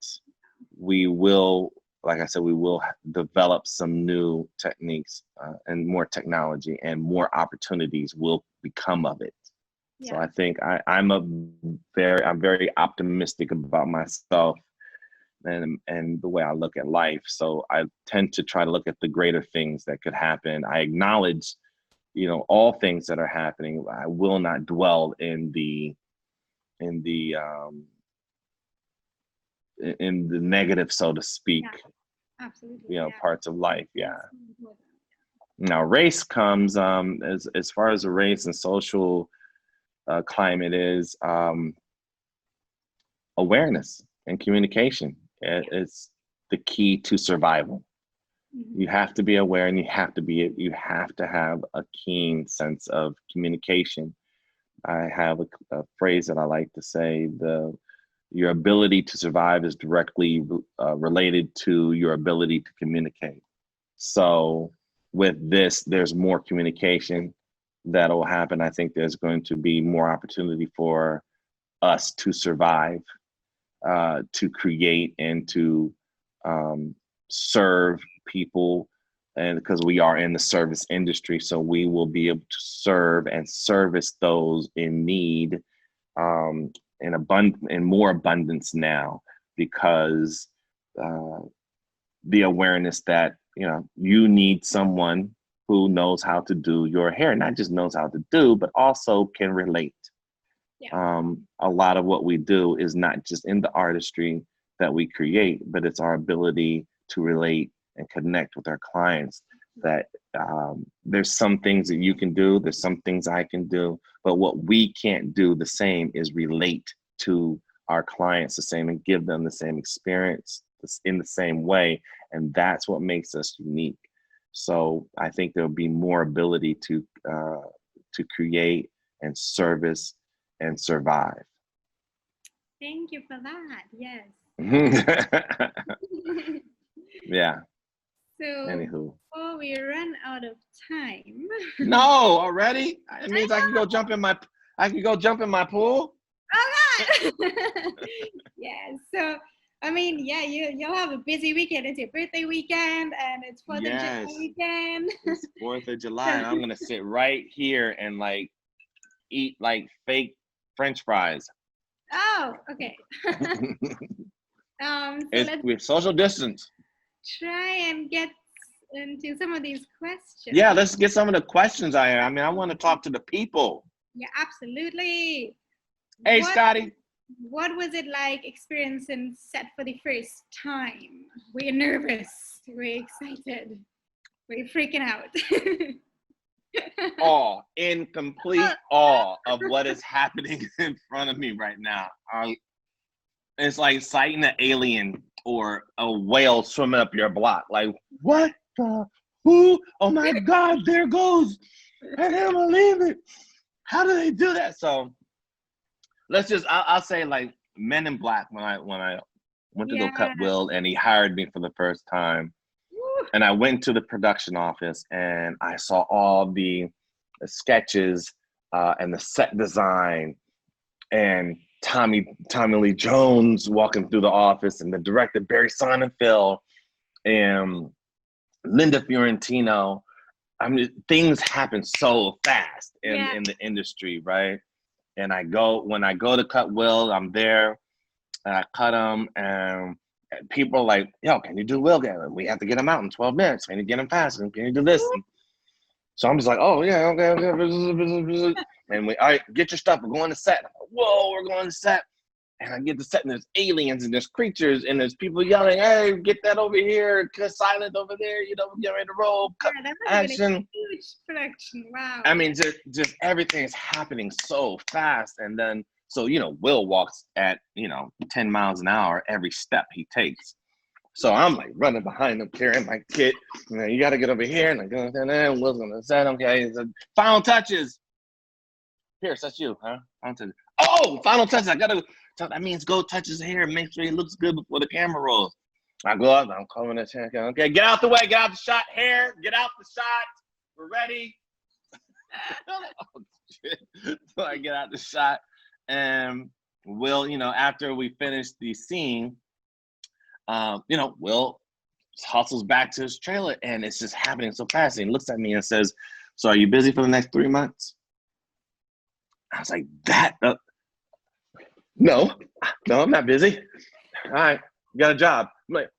we will, like I said, we will develop some new techniques and more technology, and more opportunities will become of it. Yeah. So I think I'm very optimistic about myself and the way I look at life. So I tend to try to look at the greater things that could happen. I acknowledge, all things that are happening. I will not dwell in the negative, so to speak. Yeah, absolutely. Parts of life. Yeah. Now, race comes as far as the race and social climate is awareness and communication. It's the key to survival. Mm-hmm. You have to be aware, and you have to have a keen sense of communication. I have a phrase that I like to say: your ability to survive is directly related to your ability to communicate. So with this, there's more communication that'll happen. I think there's going to be more opportunity for us to survive, to create, and to serve people. And because we are in the service industry, so we will be able to serve and service those in need in more abundance now, because the awareness that you need someone who knows how to do your hair, not just knows how to do, but also can relate. Yeah. A lot of what we do is not just in the artistry that we create, but it's our ability to relate and connect with our clients. That there's some things that you can do, there's some things I can do, but what we can't do the same is relate to our clients the same and give them the same experience in the same way. And that's what makes us unique. So I think there'll be more ability to create and service and survive. Thank you for that. Yes. Yeah. So anywho, before we run out of time. No, already? It means I can go jump in my pool. Oh God. Yeah. So I mean, yeah, you'll have a busy weekend. It's your birthday weekend, and it's 4th of July weekend. It's 4th of July, and I'm gonna sit right here and like eat like fake French fries. Oh, okay. So we're social distance. Try and get into some of these questions. Yeah, let's get some of the questions I have. I mean, I want to talk to the people. Yeah, absolutely. Hey, Scotty. What was it like experiencing set for the first time? Were you nervous? Were you excited? Were you freaking out? Awe, in complete awe of what is happening in front of me right now. It's like sighting an alien or a whale swimming up your block. Like, what the who? Oh my God, there goes. I can't believe it. How do they do that? So let's just, I'll say like Men in Black when I went to go cut Will and he hired me for the first time. And I went to the production office and I saw all the sketches and the set design and Tommy Lee Jones walking through the office and the director Barry Sonnenfeld and Linda Fiorentino. I mean, things happen so fast in the industry, right? And when I go to cut Will, I'm there and I cut him and people are like, yo, can you do Will? We have to get him out in 12 minutes. Can you get him fast? Can you do this? And so I'm just like, oh yeah, okay. And all right, get your stuff. We're going to set. Whoa, we're going to set. And I get to set and there's aliens and there's creatures and there's people yelling, hey, get that over here, silent over there, get ready to roll, cut, action. A huge production, wow. I mean, just everything is happening so fast. And then, so, Will walks at, 10 miles an hour every step he takes. So I'm like running behind him, carrying my kit. You got to get over here. And I go, and Will's going to set, okay, final touches. Pierce, that's you, huh? Final touches. I got to, that means go touch his hair, make sure he looks good before the camera rolls. I go up, I'm calling this hair. Okay, get out the way, get out the shot, hair, get out the shot. We're ready. Oh, shit. So I get out the shot. And Will, after we finish the scene, Will hustles back to his trailer and it's just happening so fast. And he looks at me and says, so are you busy for the next 3 months? I was like, no, I'm not busy. All right, you got a job. I'm like,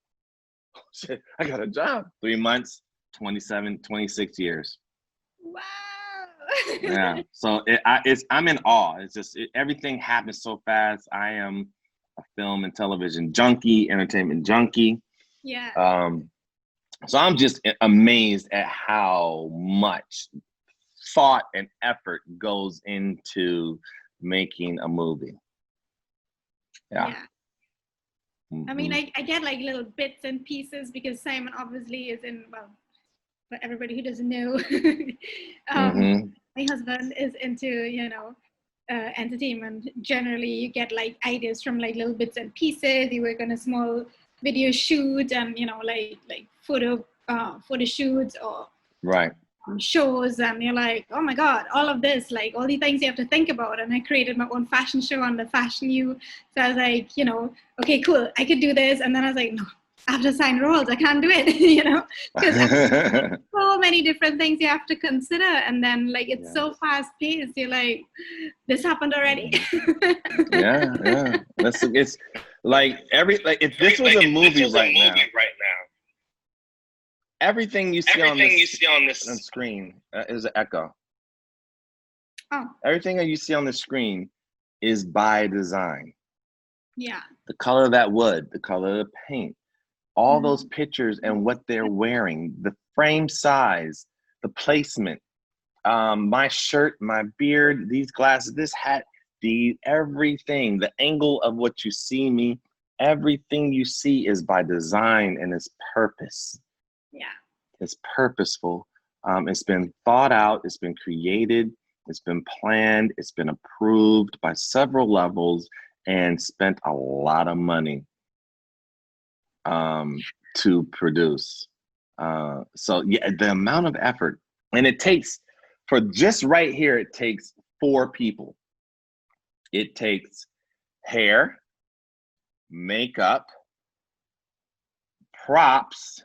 oh, shit, I got a job. 3 months, 26 years. Wow. Yeah, so I'm in awe. It's just everything happens so fast. I am a film and television junkie, entertainment junkie. Yeah. So I'm just amazed at how much thought and effort goes into making a movie. Yeah. I mean, I get like little bits and pieces because Simon obviously is in, well, for everybody who doesn't know, my husband is into, entertainment. Generally, you get like ideas from like little bits and pieces. You work on a small video shoot and, like photo shoots or shows, and you're like, oh my God, all of this, like all the things you have to think about. And I created my own fashion show under Fashion You. So I was like, okay, cool, I could do this. And then I was like, no, I have to sign roles. I can't do it, because so many different things you have to consider. And then like, it's so fast paced. You're like, this happened already. Yeah. It's like if this was a movie right now, everything you see on this screen is an echo. Oh. Everything that you see on the screen is by design. Yeah. The color of that wood, the color of the paint, all those pictures and what they're wearing, the frame size, the placement, my shirt, my beard, these glasses, this hat, everything, the angle of what you see me, everything you see is by design and it's purpose. Yeah. It's purposeful. It's been thought out, it's been created, it's been planned, it's been approved by several levels and spent a lot of money to produce. So yeah, the amount of effort, and it takes, for just right here, it takes 4 people. It takes hair, makeup, props,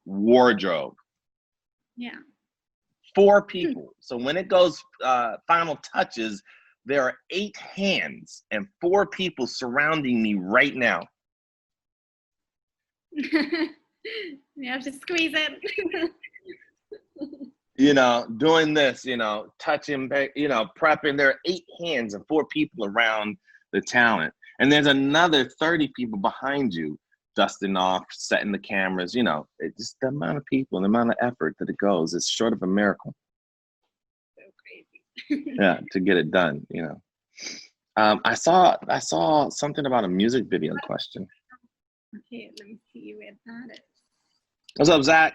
wardrobe. Yeah. 4 people. So when it goes final touches, there are 8 hands and 4 people surrounding me right now. You have to squeeze it. You know, doing this, you know, touching, you know, prepping. There are 8 hands and 4 people around the talent. And there's another 30 people behind you, dusting off, setting the cameras, you know, it's just the amount of people, the amount of effort that it goes. It's short of a miracle. So crazy. Yeah, to get it done, you know. I saw something about a music video question. Okay, let me see where that is. What's up, Zach?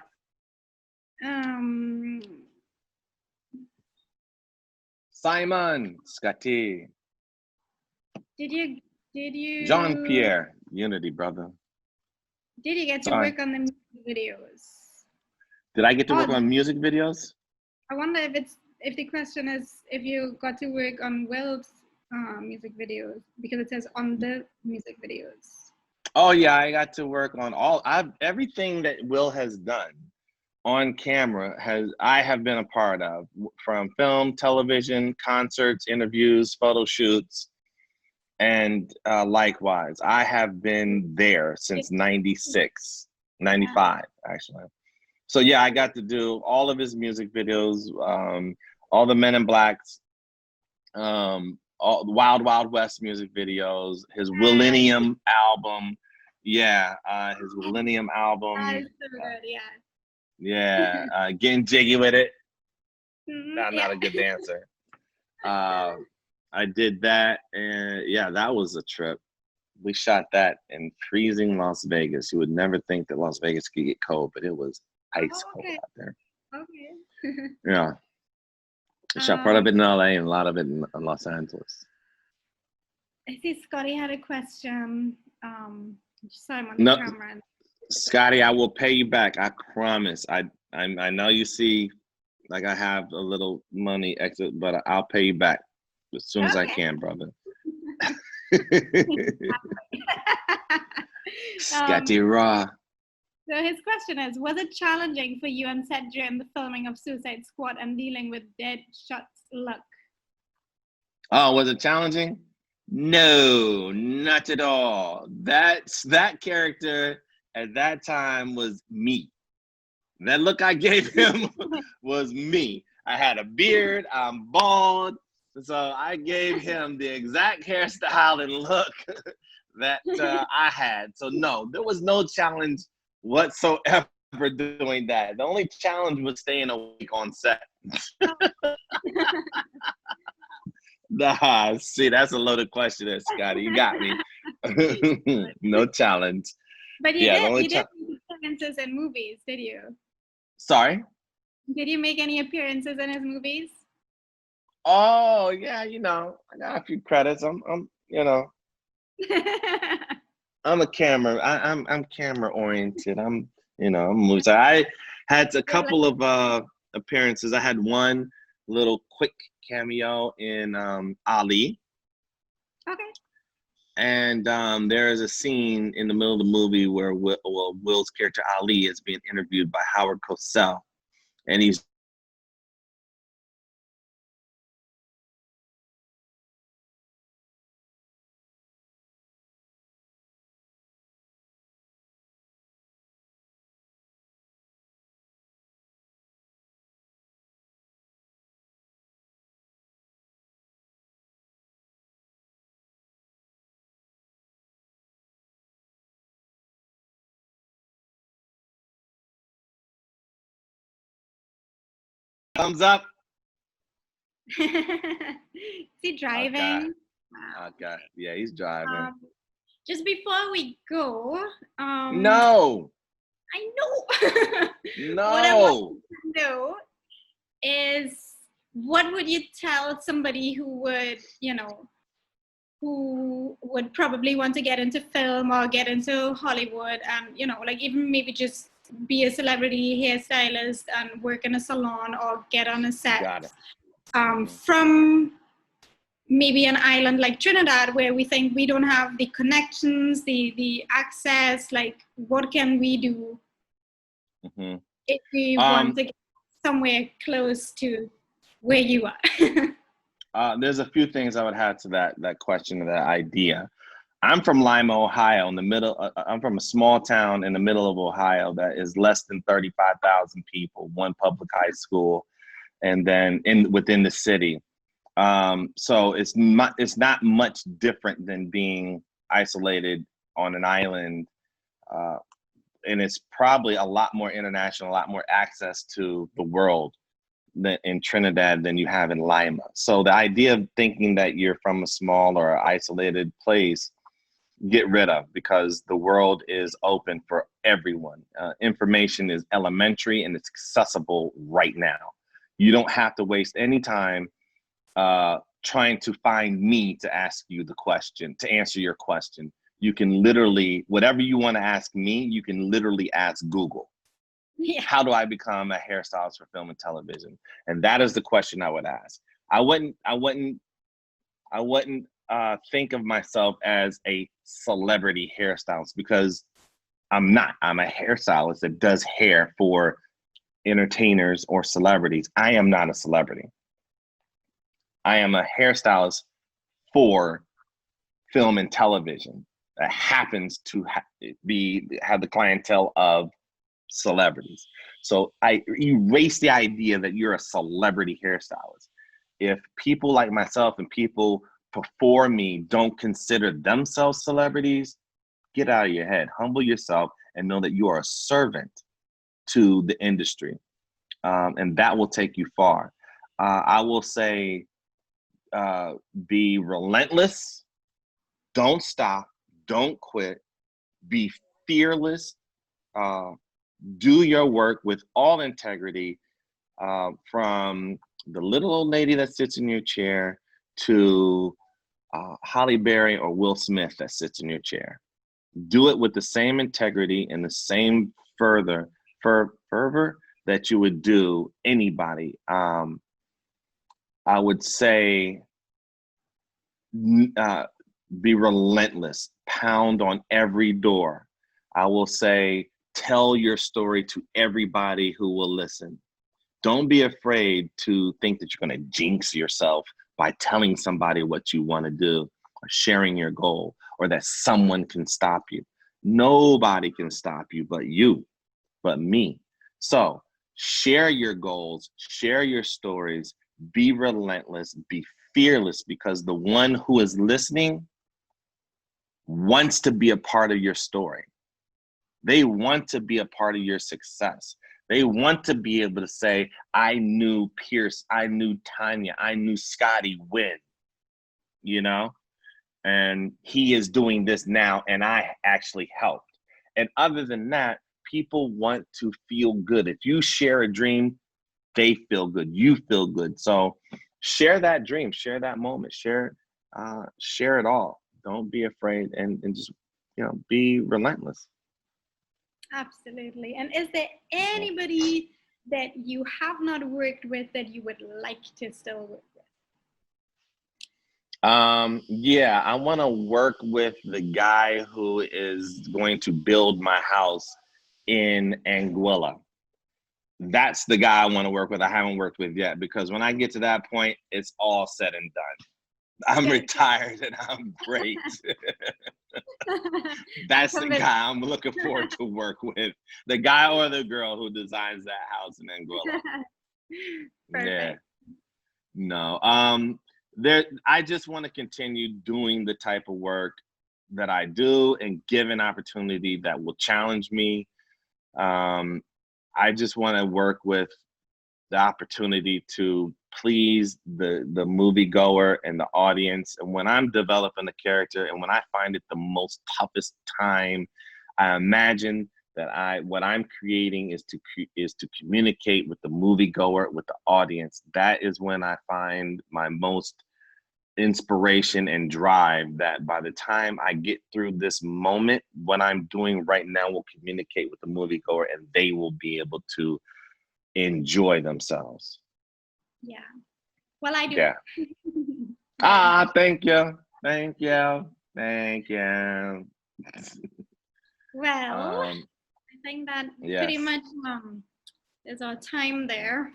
Simon, Scotty. Did you Jean-Pierre, Unity, brother. Did you get to work on the music videos? Did I get to work on music videos? I wonder if the question is if you got to work on Will's music videos, because it says on the music videos. Oh yeah, I got to work on everything that Will has done on camera I have been a part of, from film, television, concerts, interviews, photo shoots, and likewise. I have been there since 96, 95 actually. So yeah, I got to do all of his music videos, all the Men in Blacks, all the Wild Wild West music videos, his Willennium album. Yeah, his Willennium album. That is so good, yeah. Yeah, getting jiggy with it. Not a good dancer. I did that, and yeah, that was a trip. We shot that in freezing Las Vegas. You would never think that Las Vegas could get cold, but it was ice cold out there. Okay. Yeah. We shot part of it in LA and a lot of it in Los Angeles. I see Scotty had a question. Just saw him on the camera. Scotty, I will pay you back. I promise. I know you see, like, I have a little money exit, but I'll pay you back as soon as I can, brother. Scotty Raw. So his question is, was it challenging for you on set during the filming of Suicide Squad and dealing with Deadshot's look? Oh, was it challenging? No, not at all. That character at that time was me. That look I gave him was me. I had a beard, I'm bald, so I gave him the exact hairstyle and look that I had. So no, there was no challenge whatsoever doing that. The only challenge was staying awake on set. Nah, see, that's a loaded question there, Scotty. You got me. No challenge. But you did make appearances in movies, did you? Sorry? Did you make any appearances in his movies? Oh, yeah, you know, I got a few credits. I'm you know, I'm a camera. I'm camera oriented. I'm movies. I had a couple of appearances. I had one little quick cameo in Ali. Okay. And there is a scene in the middle of the movie where Will's character Ali is being interviewed by Howard Cosell, and he's thumbs up. Is he Okay. driving? Wow. Okay. Yeah, he's driving. Just before we go, No. I know. What I want No. to know is, what would you tell somebody who would, who would probably want to get into film or get into Hollywood and, like even maybe just be a celebrity hairstylist and work in a salon or get on a set, Got it. from maybe an island like Trinidad, where we think we don't have the connections, the access. Like, what can we do if we want to get somewhere close to where you are? There's a few things I would add to that question, that idea. I'm from Lima, Ohio, in the middle. I'm from a small town in the middle of Ohio that is less than 35,000 people, one public high school, and then within the city. So it's not much different than being isolated on an island, and it's probably a lot more international, a lot more access to the world in Trinidad than you have in Lima. So the idea of thinking that you're from a small or isolated place, get rid of, because the world is open for everyone. Information is elementary and it's accessible right now. You don't have to waste any time trying to find me to ask you the question, to answer your question. You can literally, whatever you want to ask me, you can literally ask Google. Yeah. How do I become a hairstylist for film and television? And that is the question I would ask. I wouldn't think of myself as a celebrity hairstylist, because I'm not. I'm a hairstylist that does hair for entertainers or celebrities. I am not a celebrity. I am a hairstylist for film and television that happens to have the clientele of celebrities. So I erase the idea that you're a celebrity hairstylist. If people like myself and people before me don't consider themselves celebrities, get out of your head. Humble yourself and know that you are a servant to the industry, and that will take you far. I will say, be relentless. Don't stop. Don't quit. Be fearless. Do your work with all integrity, from the little old lady that sits in your chair to Holly Berry or Will Smith that sits in your chair. Do it with the same integrity and the same fervor that you would do anybody. I would say be relentless, pound on every door. I will say, tell your story to everybody who will listen. Don't be afraid to think that you're going to jinx yourself by telling somebody what you want to do or sharing your goal, or that someone can stop you. Nobody can stop you but you, but me. So share your goals, share your stories, be relentless, be fearless, because the one who is listening wants to be a part of your story. They want to be a part of your success. They want to be able to say, I knew Pierce, I knew Tanja, I knew Scotty when, and he is doing this now and I actually helped. And other than that, people want to feel good. If you share a dream, they feel good, you feel good. So share that dream, share that moment, share it all. Don't be afraid, and just, be relentless. Absolutely. And is there anybody that you have not worked with that you would like to still work with? Yeah, I want to work with the guy who is going to build my house in Anguilla. That's the guy I want to work with. I haven't worked with yet, because when I get to that point, it's all said and done. I'm retired and I'm great. That's the guy I'm looking forward to work with. The guy or the girl who designs that house in Anguilla. Yeah. No. I just want to continue doing the type of work that I do and give an opportunity that will challenge me. I just want to work with the opportunity to please the moviegoer and the audience. And when I'm developing a character and when I find it the most toughest time, I imagine that what I'm creating is to communicate with the moviegoer, with the audience. That is when I find my most inspiration and drive, that by the time I get through this moment, what I'm doing right now will communicate with the moviegoer and they will be able to enjoy themselves. Yeah. Well, I do. Yeah. Thank you. Thank you. Thank you. Well, I think that pretty much is our time there.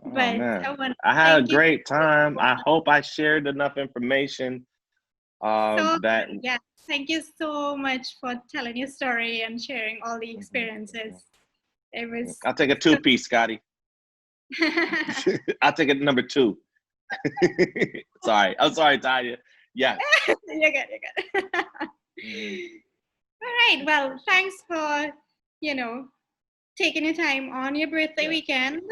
But I had a great time. I hope I shared enough information. Thank you so much for telling your story and sharing all the experiences. It was. I'll take a 2-piece, Scotty. I'll take it number 2. Sorry. I'm sorry, Tanya. Yeah. You're good. All right. Well, thanks for, taking your time on your birthday weekend.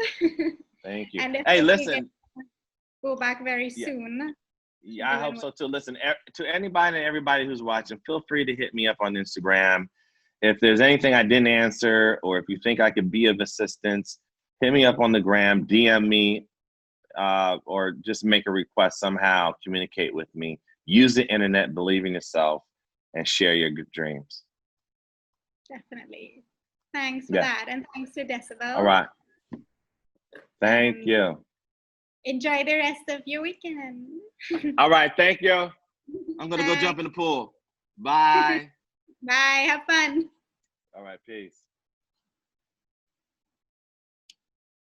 Thank you. And hey, listen. Go back very soon. Yeah, I hope so too. Listen, to anybody and everybody who's watching, feel free to hit me up on Instagram. If there's anything I didn't answer, or if you think I could be of assistance, hit me up on the gram, DM me, or just make a request somehow, communicate with me. Use the internet, believe in yourself, and share your good dreams. Definitely. Thanks for that. And thanks to Decibel. All right. Thank you. Enjoy the rest of your weekend. All right. Thank you. I'm going to go jump in the pool. Bye. Bye. Have fun. All right. Peace.